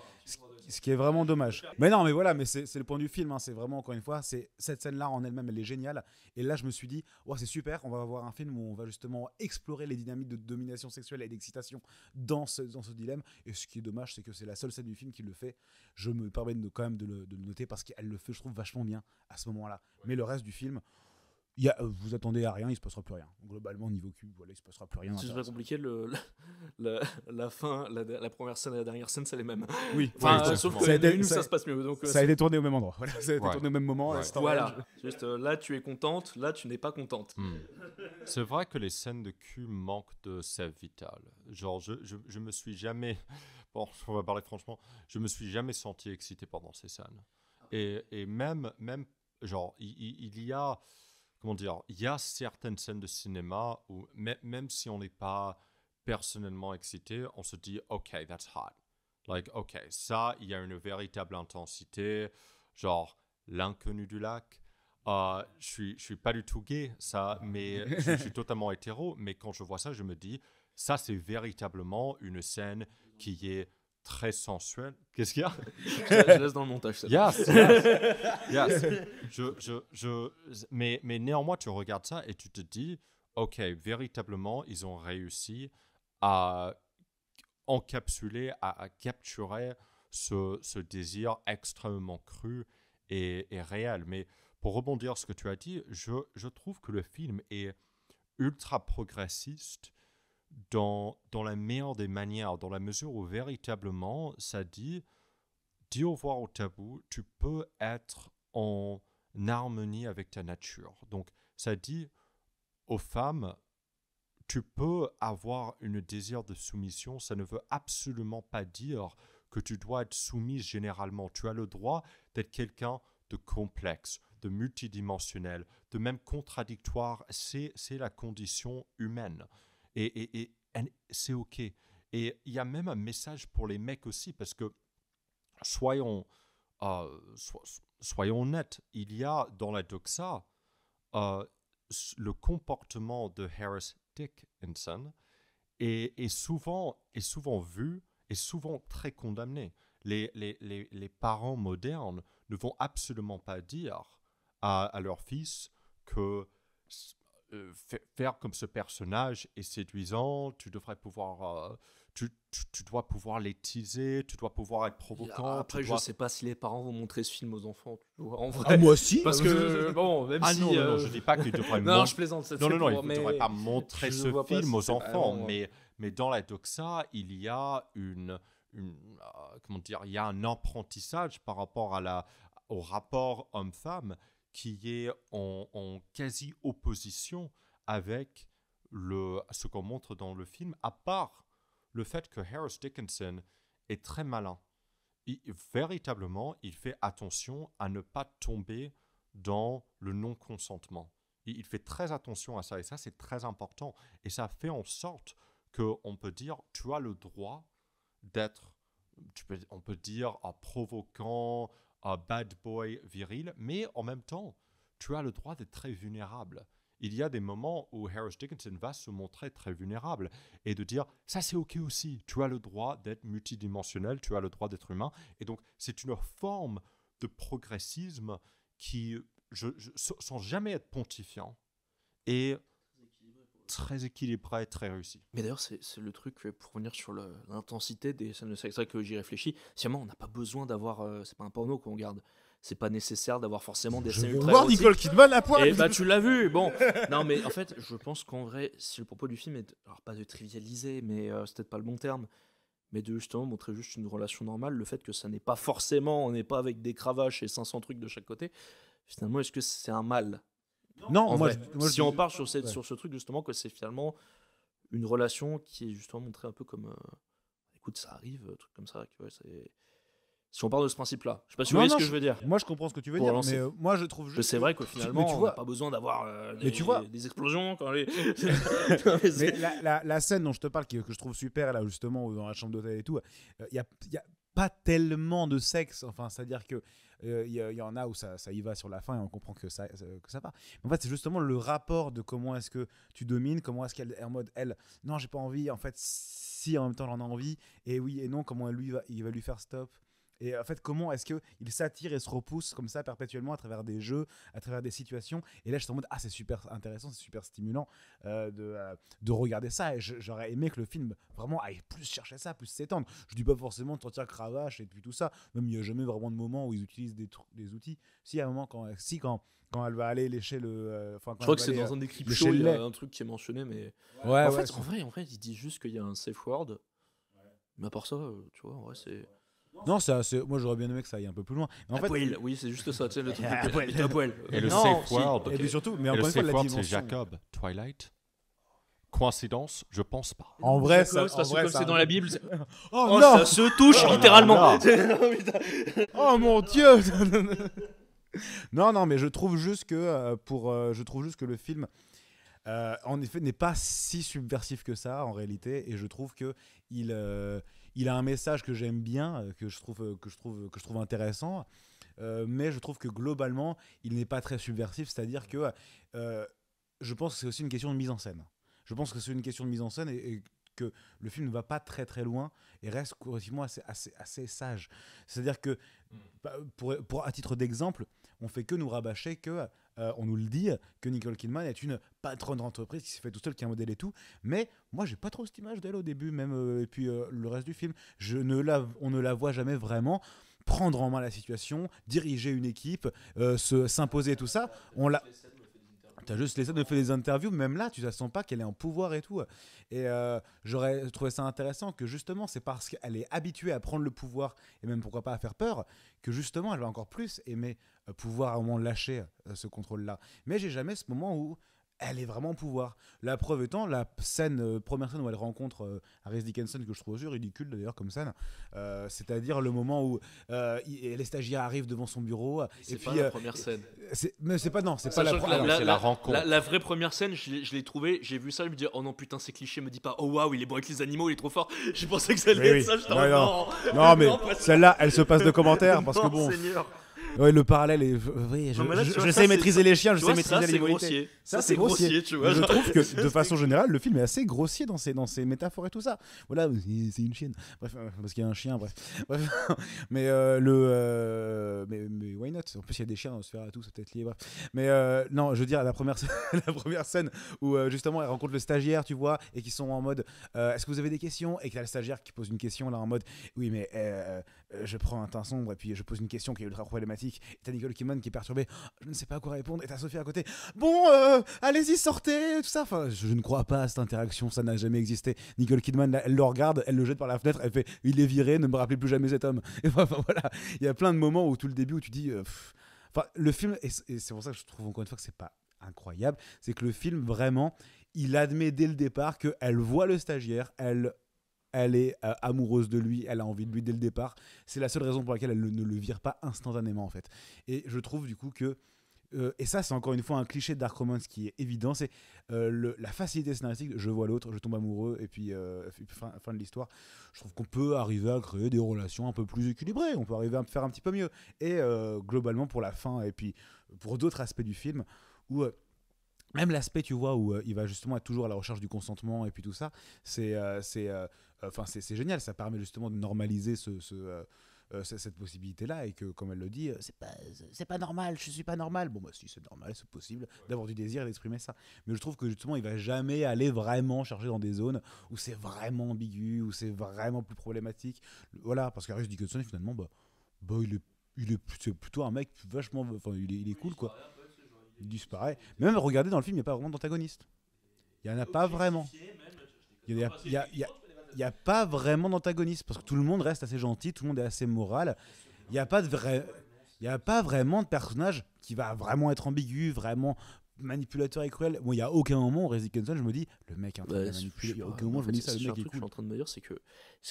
Ce qui est vraiment dommage. Mais non, mais voilà, mais c'est le point du film. Hein. C'est vraiment, encore une fois, cette scène-là en elle-même, elle est géniale. Et là, je me suis dit, c'est super, on va avoir un film où on va justement explorer les dynamiques de domination sexuelle et d'excitation dans ce dilemme. Et ce qui est dommage, c'est que c'est la seule scène du film qui le fait. Je me permets quand même de le noter parce qu'elle le fait, je trouve, vachement bien à ce moment-là. Mais le reste du film, vous attendez à rien, il se passera plus rien. Globalement, niveau cul, voilà, il se passera plus rien. C'est très compliqué. La fin, la première scène et la dernière scène, c'est les mêmes. Oui, sauf que ça se passe mieux. Donc, ça a été tourné au même endroit. Voilà, ça a été tourné au même moment. Ouais. Voilà. Juste là, tu es contente. Là, tu n'es pas contente. C'est vrai que les scènes de cul manquent de sève vitale. Genre, je me suis jamais... Bon, on va parler franchement. Je me suis jamais senti excité pendant ces scènes. Et même genre, il y a... Comment dire, il y a certaines scènes de cinéma où, même si on n'est pas personnellement excité, on se dit, OK, that's hot. Like, OK, ça, il y a une véritable intensité, genre l'inconnu du lac. Je suis pas du tout gay, ça, mais je suis totalement hétéro. Mais quand je vois ça, je me dis, ça, c'est véritablement une scène qui est très sensuelle. Qu'est-ce qu'il y a? Je laisse dans le montage. Yes. Mais néanmoins, tu regardes ça et tu te dis, OK, véritablement, ils ont réussi à encapsuler, à capturer ce désir extrêmement cru et réel. Mais pour rebondir sur ce que tu as dit, je trouve que le film est ultra progressiste dans la meilleure des manières, dans la mesure où véritablement ça dit au revoir au tabou, tu peux être en harmonie avec ta nature. Donc ça dit aux femmes, tu peux avoir un désir de soumission, ça ne veut absolument pas dire que tu dois être soumise généralement. Tu as le droit d'être quelqu'un de complexe, de multidimensionnel, de même contradictoire. C'est la condition humaine. Et c'est OK. Et il y a même un message pour les mecs aussi, parce que soyons honnêtes, il y a dans la doxa le comportement de Harris Dickinson est souvent vu et souvent très condamné. Les parents modernes ne vont absolument pas dire à leur fils que faire comme ce personnage est séduisant, tu devrais pouvoir... Tu dois pouvoir les teaser, tu dois pouvoir être provocant. Après, je sais pas si les parents vont montrer ce film aux enfants. Tu vois, en vrai. Ah, moi aussi. Parce que, bon, même si... non, je dis pas qu'ils devraient non, je plaisante. Non, il ne devrait pas montrer ce film aux enfants. Vraiment... Mais dans la doxa, il y a comment dire, il y a un apprentissage par rapport au rapport homme-femme qui est en quasi-opposition avec ce qu'on montre dans le film, à part le fait que Harris Dickinson est très malin. Véritablement, il fait attention à ne pas tomber dans le non-consentement. Il fait très attention à ça, et ça, c'est très important. Et ça fait en sorte qu'on peut dire, tu as le droit d'être, on peut dire, provoquant, bad boy viril, mais en même temps, tu as le droit d'être très vulnérable. Il y a des moments où Harris Dickinson va se montrer très vulnérable et de dire, ça c'est OK aussi, tu as le droit d'être multidimensionnel, tu as le droit d'être humain. Et donc, c'est une forme de progressisme qui, sans jamais être pontifiant, est très équilibré, très réussi. Mais d'ailleurs, c'est le truc, pour revenir sur l'intensité des scènes de sexe, c'est vrai que j'y réfléchis. Seulement, on n'a pas besoin d'avoir... c'est pas un porno qu'on regarde. C'est pas nécessaire d'avoir forcément des scènes ultra érotiques. Nicole Kidman à poil. Et bah tu l'as vu, bon. Non mais en fait, je pense qu'en vrai, si le propos du film est, alors pas de trivialiser, mais c'est peut-être pas le bon terme, mais de justement montrer juste une relation normale, le fait que ça n'est pas forcément, on n'est pas avec des cravaches et 500 trucs de chaque côté, finalement, est-ce que c'est un mal ? Non, moi, si on part sur ce truc justement, que c'est finalement une relation qui est justement montrée un peu comme, écoute, ça arrive, truc comme ça, que, ouais, c'est... Si on part de ce principe-là, je sais pas si vous voyez ce que je veux dire. Moi, je comprends ce que tu veux dire, mais moi, je trouve juste. C'est vrai que finalement, on n'a pas besoin d'avoir des explosions quand les. mais la scène dont je te parle, que je trouve super, là, justement, dans la chambre d'hôtel et tout, il y a pas tellement de sexe. Enfin, c'est-à-dire que il y en a où ça y va sur la fin et on comprend que ça part. Mais en fait, c'est justement le rapport de comment est-ce que tu domines, comment est-ce qu'elle est en mode non, j'ai pas envie. En fait, si en même temps j'en ai envie, et oui et non, comment il va lui faire stop. Et en fait, comment est-ce qu'il s'attire et se repousse comme ça perpétuellement à travers des jeux, à travers des situations. Et là, je suis en mode, c'est super intéressant, c'est super stimulant de regarder ça. Et j'aurais aimé que le film vraiment aille plus chercher ça, plus s'étendre. Je dis pas forcément de sortir cravache et puis tout ça. Même il n'y a jamais vraiment de moment où ils utilisent des outils. Si, à un moment, quand elle va aller lécher le... je crois que c'est dans un des clips shows, il y a un truc qui est mentionné, mais... en vrai, il dit juste qu'il y a un safe word. Mais à part ça, tu vois, en vrai, c'est... Non, moi j'aurais bien aimé que ça aille un peu plus loin. Mais en fait, poil. Oui, c'est juste ça, tu sais, le truc à poil. Et le safe word, et puis surtout, mais le encore une fois, safe la word, dimension. c'est Jacob, Twilight. Coïncidence, je pense pas. En vrai, ça, parce que comme c'est dans la Bible, oh non, ça se touche littéralement. Oh mon Dieu. Non, mais je trouve juste que le film en effet n'est pas si subversif que ça en réalité, et je trouve que il a un message que j'aime bien, que je trouve intéressant, mais je trouve que globalement il n'est pas très subversif, c'est-à-dire que je pense que c'est aussi une question de mise en scène. Je pense que c'est une question de mise en scène et que le film ne va pas très très loin et reste relativement assez sage. C'est-à-dire que, à titre d'exemple, on fait que nous rabâcher que on nous le dit, que Nicole Kidman est une patronne d'entreprise qui s'est fait tout seul, qui a un modèle et tout. Mais moi, j'ai pas trop cette image d'elle au début, même. Et puis le reste du film, on ne la voit jamais vraiment prendre en main la situation, diriger une équipe, s'imposer tout ça. T'as juste les scènes de fait des interviews, même là, tu ne sens pas qu'elle est en pouvoir et tout. Et j'aurais trouvé ça intéressant que justement, c'est parce qu'elle est habituée à prendre le pouvoir et même pourquoi pas à faire peur, que justement, elle va encore plus aimer pouvoir à un moment lâcher ce contrôle-là. Mais j'ai jamais ce moment où elle est vraiment en pouvoir. La preuve étant, la première scène où elle rencontre Harris Dickinson, que je trouve aussi ridicule d'ailleurs comme scène, c'est-à-dire le moment où les stagiaires arrivent devant son bureau. C'est pas la première scène. Mais c'est pas la c'est la rencontre. La vraie première scène, je l'ai trouvée, j'ai vu ça, je me dis oh non putain c'est cliché, me dis pas oh waouh il est bon avec les animaux, il est trop fort. J'ai pensé que ça allait être ça, j'étais non mais celle-là, elle se passe de commentaires parce que bon. Seigneur. Ouais, le parallèle est. Oui, je sais maîtriser les chiens, je sais maîtriser les grossier. Ça, c'est grossier. Tu vois, je trouve que de façon générale, le film est assez grossier dans ses métaphores et tout ça. Voilà, c'est une chienne. Bref, parce qu'il y a un chien, bref. Mais mais why not? En plus, il y a des chiens dans ce faire à tout, c'est peut-être lié. Bref. Mais non, je veux dire, la première scène où justement elle rencontre le stagiaire, tu vois, et qui sont en mode est-ce que vous avez des questions? Et qu'il y a le stagiaire qui pose une question là en mode oui, mais je prends un teint sombre et puis je pose une question qui est ultra problématique. Et t'as Nicole Kidman qui est perturbée, je ne sais pas à quoi répondre, et t'as Sophie à côté, bon allez-y sortez, tout ça. Enfin, je ne crois pas à cette interaction, ça n'a jamais existé. Nicole Kidman, elle le regarde, elle le jette par la fenêtre, elle fait il est viré, ne me rappelez plus jamais cet homme. Et enfin voilà, il y a plein de moments où tout le début où tu dis le film, et c'est pour ça que je trouve encore une fois que c'est pas incroyable, c'est que le film vraiment il admet dès le départ qu'elle voit le stagiaire, elle est amoureuse de lui, elle a envie de lui dès le départ. C'est la seule raison pour laquelle elle ne le vire pas instantanément en fait. Et je trouve du coup que et ça c'est encore une fois un cliché de dark romance qui est évident, c'est la facilité scénaristique, je vois l'autre, je tombe amoureux et puis fin de l'histoire. Je trouve qu'on peut arriver à créer des relations un peu plus équilibrées, on peut arriver à faire un petit peu mieux. Et globalement pour la fin et puis pour d'autres aspects du film où même l'aspect, tu vois, où il va justement être toujours à la recherche du consentement et puis tout ça, c'est génial. Ça permet justement de normaliser cette possibilité-là et que, comme elle le dit, c'est pas normal, je suis pas normal. Bon, bah si, c'est normal, c'est possible d'avoir du désir et d'exprimer ça. Mais je trouve que justement, il va jamais aller vraiment chercher dans des zones où c'est vraiment ambigu, où c'est vraiment plus problématique. Voilà, parce qu'Harris Dickinson, finalement, c'est plutôt un mec vachement. Enfin, il est cool, quoi. Il disparaît. Mais même regardez dans le film, il n'y a pas vraiment d'antagoniste. Il n'y en a pas vraiment. Il n'y a pas vraiment d'antagoniste parce que tout le monde reste assez gentil, tout le monde est assez moral. Il n'y a pas vraiment de personnage qui va vraiment être ambigu, vraiment manipulateur et cruel. Moi, il n'y a aucun moment où Harris Dickinson, je me dis, le mec est en train de manipuler. Il n'y a aucun moment où je me dis ça, le mec est cool. Je suis en train de me dire, c'est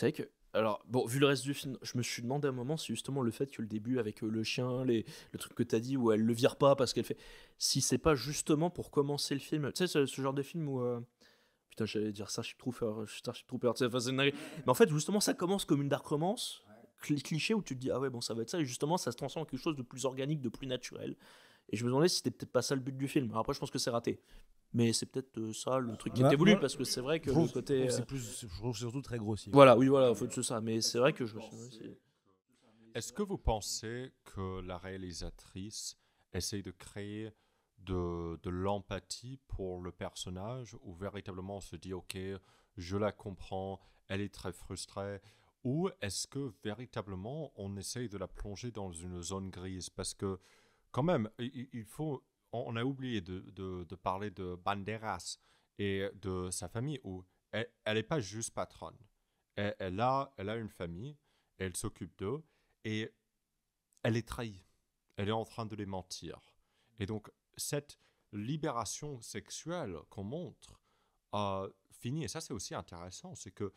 vrai que alors, bon, vu le reste du film, je me suis demandé à un moment si justement le fait que le début avec le chien, le truc que t'as dit où elle le vire pas parce qu'elle fait. Si c'est pas justement pour commencer le film. Tu sais, ce genre de film où. Putain, j'allais dire Starship Trooper, mais en fait, justement, ça commence comme une dark romance, cliché où tu te dis, ah ouais, bon, ça va être ça, et justement, ça se transforme en quelque chose de plus organique, de plus naturel. Et je me demandais si c'était peut-être pas ça le but du film. Alors après, je pense que c'est raté. Mais c'est peut-être ça le truc qui était voulu, parce que c'est vrai que le côté. Je trouve surtout très grossier. Voilà, en fait, c'est ça. Mais c'est vrai que je me suis dit. Est-ce que vous pensez que la réalisatrice essaye de créer de l'empathie pour le personnage, ou véritablement on se dit ok, je la comprends, elle est très frustrée, ou est-ce que véritablement on essaye de la plonger dans une zone grise? Parce que quand même, on a oublié de parler de Banderas et de sa famille, où elle n'est pas juste patronne. Elle a une famille, elle s'occupe d'eux, et elle est trahie. Elle est en train de les mentir. Et donc, cette libération sexuelle qu'on montre finit, et ça c'est aussi intéressant, c'est que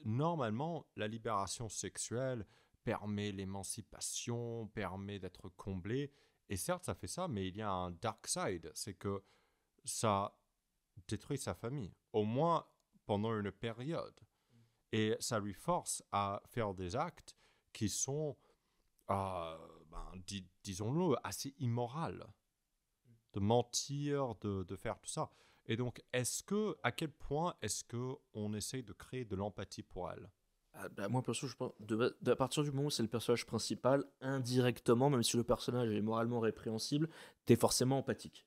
normalement la libération sexuelle permet l'émancipation, permet d'être comblé, et certes ça fait ça, mais il y a un dark side, c'est que ça détruit sa famille, au moins pendant une période, et ça lui force à faire des actes qui sont, disons-le, assez immoraux. De mentir, de faire tout ça. Et donc, à quel point est-ce qu'on essaye de créer de l'empathie pour elle? Moi, perso, je pense, à partir du moment où c'est le personnage principal, indirectement, même si le personnage est moralement répréhensible, t'es forcément empathique.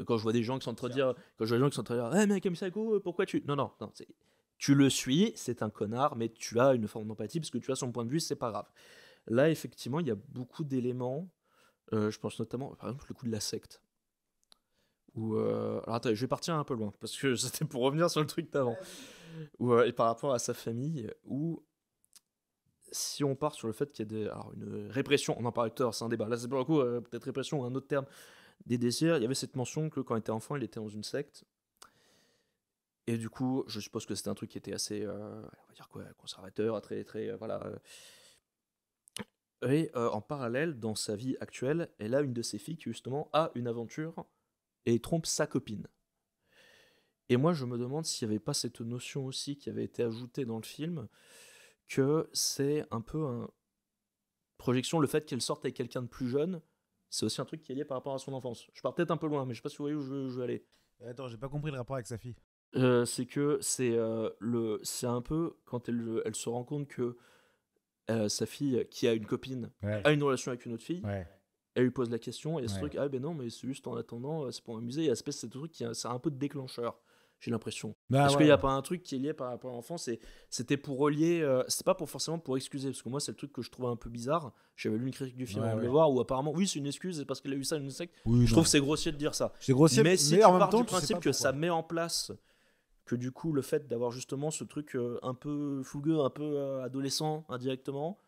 Quand je vois des gens qui sont en train de dire, hey mec, Misako, pourquoi tu. Non, tu le suis, c'est un connard, mais tu as une forme d'empathie parce que tu as son point de vue, c'est pas grave. Là, effectivement, il y a beaucoup d'éléments. Je pense notamment, par exemple, le coup de la secte. Alors attends, je vais partir un peu loin parce que c'était pour revenir sur le truc d'avant. Et par rapport à sa famille, où si on part sur le fait qu'il y a une répression, on en parle tout à l'heure, c'est un débat. Là, c'est pour le coup peut-être répression ou un autre terme des désirs. Il y avait cette mention que quand il était enfant, il était dans une secte. Et du coup, je suppose que c'était un truc qui était assez, on va dire quoi, conservateur, très, très, voilà. Et en parallèle, dans sa vie actuelle, elle a une de ses filles qui justement a une aventure et trompe sa copine. Et moi, je me demande s'il n'y avait pas cette notion aussi qui avait été ajoutée dans le film, que c'est un peu une projection, le fait qu'elle sorte avec quelqu'un de plus jeune, c'est aussi un truc qui est lié par rapport à son enfance. Je pars peut-être un peu loin, mais je sais pas si vous voyez où je veux aller. Attends, j'ai pas compris le rapport avec sa fille. C'est que c'est un peu quand elle se rend compte que sa fille, qui a une copine, a une relation avec une autre fille, elle lui pose la question, et ce truc, ah ben non, mais c'est juste en attendant, c'est pour m'amuser, il y a ce truc c'est un peu de déclencheur, j'ai l'impression. Est-ce qu'il n'y a pas un truc qui est lié par rapport à l'enfance, et c'était pour relier, c'était pas forcément pour excuser, parce que moi c'est le truc que je trouvais un peu bizarre, j'avais lu une critique du film avant de le voir, où apparemment, oui c'est une excuse, c'est parce qu'elle a eu ça une secte, je trouve que c'est grossier de dire ça. C'est grossier, mais si mais tu en même pars temps, du principe que ça met en place, que du coup le fait d'avoir justement ce truc un peu fougueux, un peu adolescent, indirectement,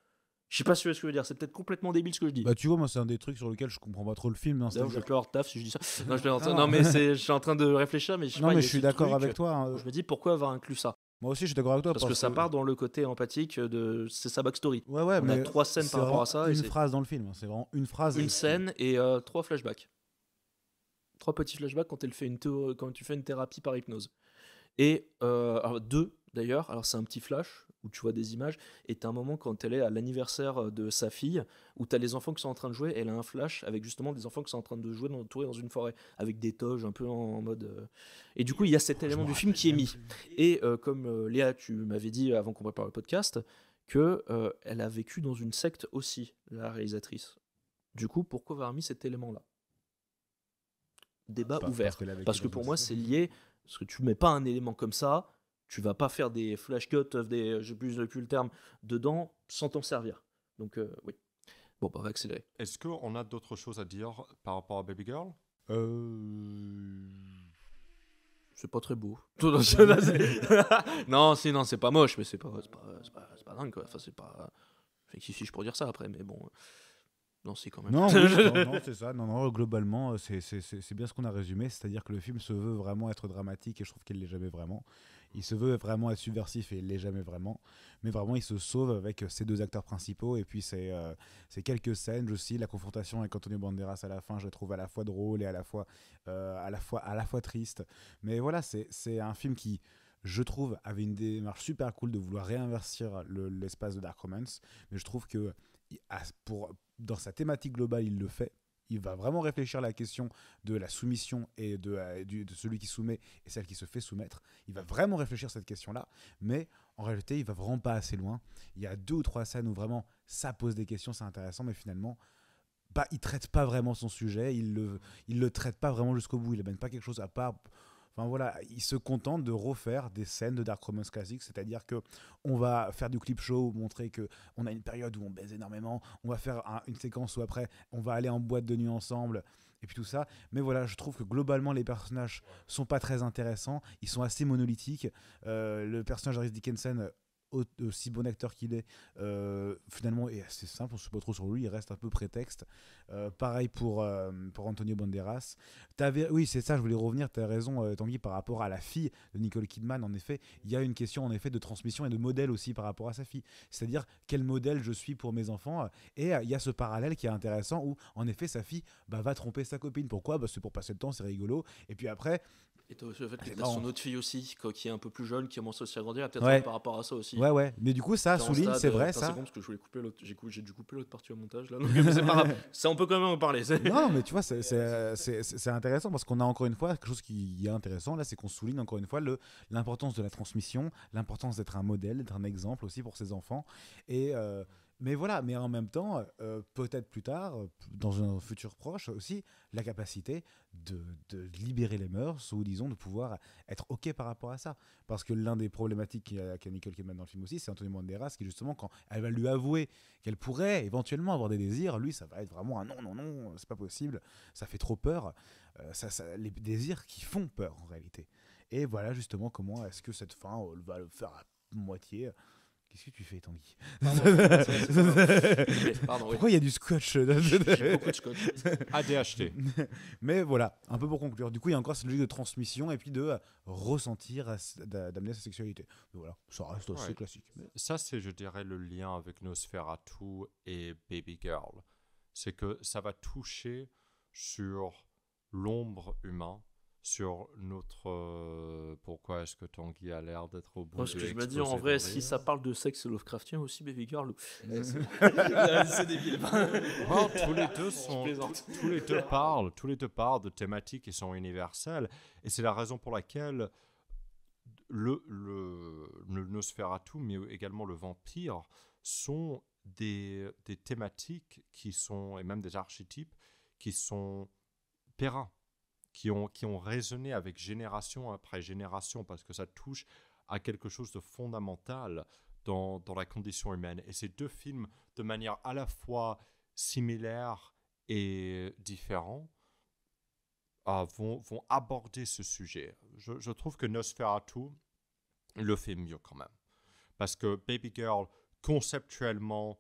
je sais pas si tu vois ce que je veux dire, c'est peut-être complètement débile ce que je dis. Bah tu vois, moi c'est un des trucs sur lesquels je comprends pas trop le film. D'ailleurs, je vais te leur taf si je dis ça. Non, mais je suis en train de réfléchir, mais je sais pas. Mais je suis d'accord avec toi. Hein. Je me dis pourquoi avoir inclus ça. Moi aussi, je suis d'accord avec toi. Parce que ça part dans le côté empathique de. C'est sa backstory. Ouais, on a 3 scènes par rapport à ça. Une phrase dans le film. C'est vraiment une phrase. Une scène et 3 flashbacks. 3 petits flashbacks quand tu fais une thérapie par hypnose. Et 2 d'ailleurs. Alors c'est un petit flash où tu vois des images, et t'as un moment quand elle est à l'anniversaire de sa fille, où t'as les enfants qui sont en train de jouer, elle a un flash avec justement des enfants qui sont en train de jouer entourés dans une forêt, avec des toges un peu en mode... Et du coup, il y a cet élément du film qui est mis. Et comme Léa, tu m'avais dit avant qu'on prépare le podcast, qu'elle a vécu dans une secte aussi, la réalisatrice. Du coup, pourquoi avoir mis cet élément-là ? Débat ouvert. Parce que pour moi, c'est lié, parce que tu mets pas un élément comme ça, tu vas pas faire des flash cuts, j'ai plus le terme, dedans, sans t'en servir. Donc, oui. Bon, on va accélérer. Est-ce qu'on a d'autres choses à dire par rapport à Baby Girl ? C'est pas très beau. Non, c'est pas moche, mais c'est pas dingue, quoi. Enfin, c'est pas... Si je pourrais dire ça après, mais bon... Non, c'est quand même... Non, c'est ça. Non, globalement, c'est bien ce qu'on a résumé. C'est-à-dire que le film se veut vraiment être dramatique, et je trouve qu'il ne l'est jamais vraiment. Il se veut vraiment être subversif, et il ne l'est jamais vraiment. Mais vraiment, il se sauve avec ses 2 acteurs principaux, et puis ces quelques scènes aussi. La confrontation avec Antonio Banderas à la fin, je la trouve à la fois drôle et à la fois triste. Mais voilà, c'est un film qui, je trouve, avait une démarche super cool de vouloir réinvestir l'espace de Dark Romance. Mais je trouve que dans sa thématique globale, il le fait. Il va vraiment réfléchir à la question de la soumission et de celui qui soumet et celle qui se fait soumettre. Il va vraiment réfléchir à cette question-là, mais en réalité, il va vraiment pas assez loin. Il y a 2 ou 3 scènes où vraiment ça pose des questions, c'est intéressant, mais finalement, il traite pas vraiment son sujet, il le traite pas vraiment jusqu'au bout, il amène pas quelque chose à part. Enfin voilà, il se contente de refaire des scènes de Dark Romance classique, c'est-à-dire que on va faire du clip show, montrer que on a une période où on baise énormément, on va faire une séquence où après on va aller en boîte de nuit ensemble, et puis tout ça. Mais voilà, je trouve que globalement les personnages sont pas très intéressants, ils sont assez monolithiques. Le personnage d'Harris Dickinson, aussi bon acteur qu'il est, finalement est assez simple, on ne sait pas trop sur lui, il reste un peu prétexte. Pareil pour Antonio Banderas. Oui, c'est ça, je voulais revenir, tu as raison Tanguy, par rapport à la fille de Nicole Kidman. En effet, il y a une question en effet de transmission et de modèle aussi par rapport à sa fille, c'est-à-dire quel modèle je suis pour mes enfants, et il y a ce parallèle qui est intéressant où en effet sa fille va tromper sa copine. Pourquoi ? C'est pour passer le temps, c'est rigolo, et puis après... Et t'as aussi le fait que t'as son autre fille aussi, qui est un peu plus jeune, qui commence aussi à grandir, peut-être par rapport à ça aussi. Ouais, mais du coup, ça T'es en souligne, stade, c'est vrai, putain, ça. C'est bon parce que je voulais couper l'autre. J'ai dû couper l'autre partie au montage là. Donc, mais c'est pas grave. Ça, on peut quand même en parler. Non, mais tu vois, c'est intéressant parce qu'on a encore une fois quelque chose qui est intéressant là, c'est qu'on souligne encore une fois l'importance de la transmission, l'importance d'être un modèle, d'être un exemple aussi pour ses enfants. Et mais voilà, mais en même temps, peut-être plus tard, dans un futur proche aussi, la capacité de libérer les mœurs ou disons de pouvoir être ok par rapport à ça. Parce que l'un des problématiques qu'a Nicole Kidman dans le film aussi, c'est Antonio Banderas qui justement quand elle va lui avouer qu'elle pourrait éventuellement avoir des désirs, lui ça va être vraiment un non, c'est pas possible, ça fait trop peur, les désirs qui font peur en réalité. Et voilà justement comment est-ce que cette fin va le faire à moitié. Qu'est-ce que tu fais, Tanguy? Pardon, oui. Pourquoi il y a du scotch? J'ai beaucoup de scotch. ADHD. Mais voilà, un peu pour conclure. Du coup, il y a encore cette logique de transmission et puis de ressentir, d'amener sa sexualité. Mais voilà, ça reste assez classique. Ça, c'est, je dirais, le lien avec Nosferatu et Baby Girl. C'est que ça va toucher sur l'ombre humaine, sur notre... pourquoi est-ce que Tanguy a l'air d'être au bout Parce de que je me dis, l'exposé en vrai, de si rire. ça parle de sexe Lovecraftien aussi, Baby Girl. C'est débile. Bon, tous les deux Je plaisante. tous les deux parlent de thématiques qui sont universelles, et c'est la raison pour laquelle le Nosferatu, mais également le vampire, sont des thématiques qui sont, et même des archétypes, qui sont périns, qui ont résonné avec génération après génération, parce que ça touche à quelque chose de fondamental dans la condition humaine. Et ces deux films, de manière à la fois similaire et différent, vont aborder ce sujet. Je trouve que Nosferatu le fait mieux quand même. Parce que Baby Girl, conceptuellement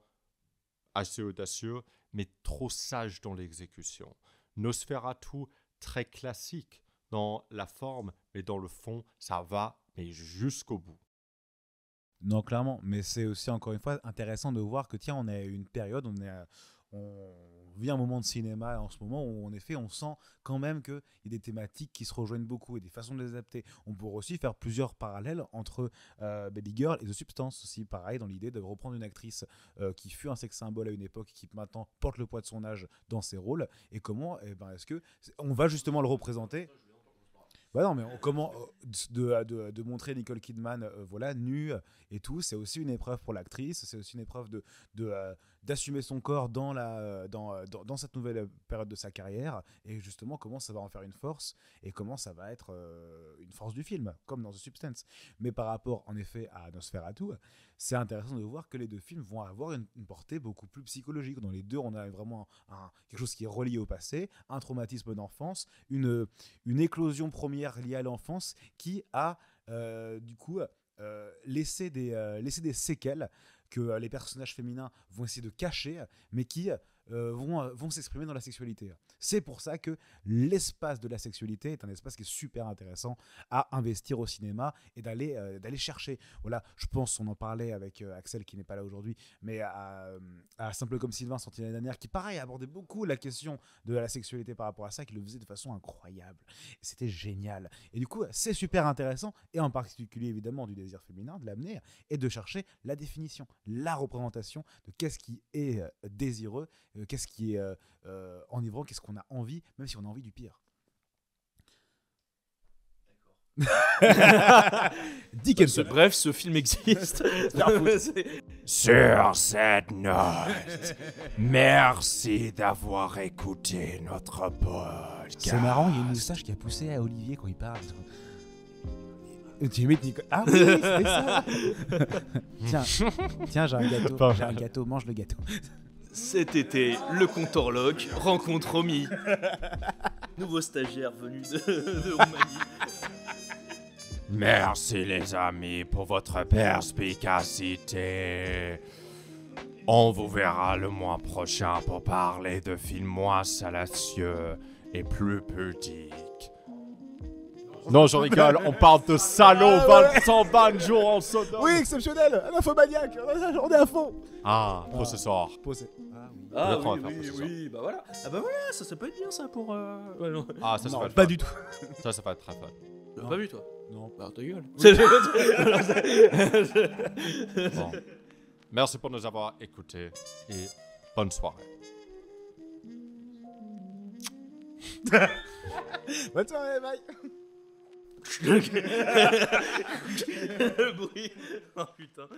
assez audacieux, mais trop sage dans l'exécution. Nosferatu, très classique dans la forme, mais dans le fond, ça va mais jusqu'au bout. Non, clairement, mais c'est aussi encore une fois intéressant de voir que tiens, on a une période, on vit un moment de cinéma en ce moment où en effet on sent quand même qu'il y a des thématiques qui se rejoignent beaucoup et des façons de les adapter. On pourrait aussi faire plusieurs parallèles entre Baby Girl et The Substance aussi, pareil dans l'idée de reprendre une actrice qui fut un sex symbole à une époque et qui maintenant porte le poids de son âge dans ses rôles et comment est-ce que on va justement le représenter. Bah non, mais comment de montrer Nicole Kidman voilà, nue et tout, c'est aussi une épreuve pour l'actrice, c'est aussi une épreuve d'assumer son corps dans cette nouvelle période de sa carrière et justement comment ça va en faire une force et comment ça va être une force du film, comme dans The Substance. Mais par rapport en effet à Nosferatu, c'est intéressant de voir que les deux films vont avoir une portée beaucoup plus psychologique. Dans les deux, on a vraiment quelque chose qui est relié au passé, un traumatisme d'enfance, une éclosion première liée à l'enfance qui a du coup laissé des séquelles que les personnages féminins vont essayer de cacher, mais qui vont s'exprimer dans la sexualité. C'est pour ça que l'espace de la sexualité est un espace qui est super intéressant à investir au cinéma et d'aller chercher. Voilà, je pense, on en parlait avec Axel qui n'est pas là aujourd'hui, mais à Simple comme Sylvain, sorti l'année dernière, qui pareil abordait beaucoup la question de la sexualité par rapport à ça, qui le faisait de façon incroyable. Et c'était génial. Et du coup, c'est super intéressant, et en particulier évidemment du désir féminin, de l'amener et de chercher la définition, la représentation de qu'est-ce qui est désireux, qu'est-ce qui est enivrant, qu'est-ce qu'on a envie, même si on a envie du pire. Dis quelque chose. Bref, ce film existe. Sur cette note, merci d'avoir écouté notre podcast. C'est marrant, il y a une moustache qui a poussé à Olivier quand il parle. Tu imites Nicolas. Ah oui, c'était ça. Tiens, j'ai un gâteau, mange le gâteau. Cet été, le compte Orloc rencontre Romy, nouveau stagiaire venu de Roumanie. Merci les amis pour votre perspicacité. On vous verra le mois prochain pour parler de films moins salacieux et plus pudiques. Non, je rigole, on parle de salaud, Vincent Banjo en Sodome. Oui, exceptionnel, un infomaniaque, on est à fond. Ah, processeur. Ah Peut-être on va faire oui, ça. oui, bah voilà. Ah bah voilà, ça peut être bien ça pour... Ouais, non. Ah, ça Non, va être pas fun. du tout. Ça va être très fun. T'as pas vu toi? Non. Bah, ta gueule. Bon. Merci pour nous avoir écoutés et bonne soirée. Bonne soirée, bye. Le bruit. Oh putain.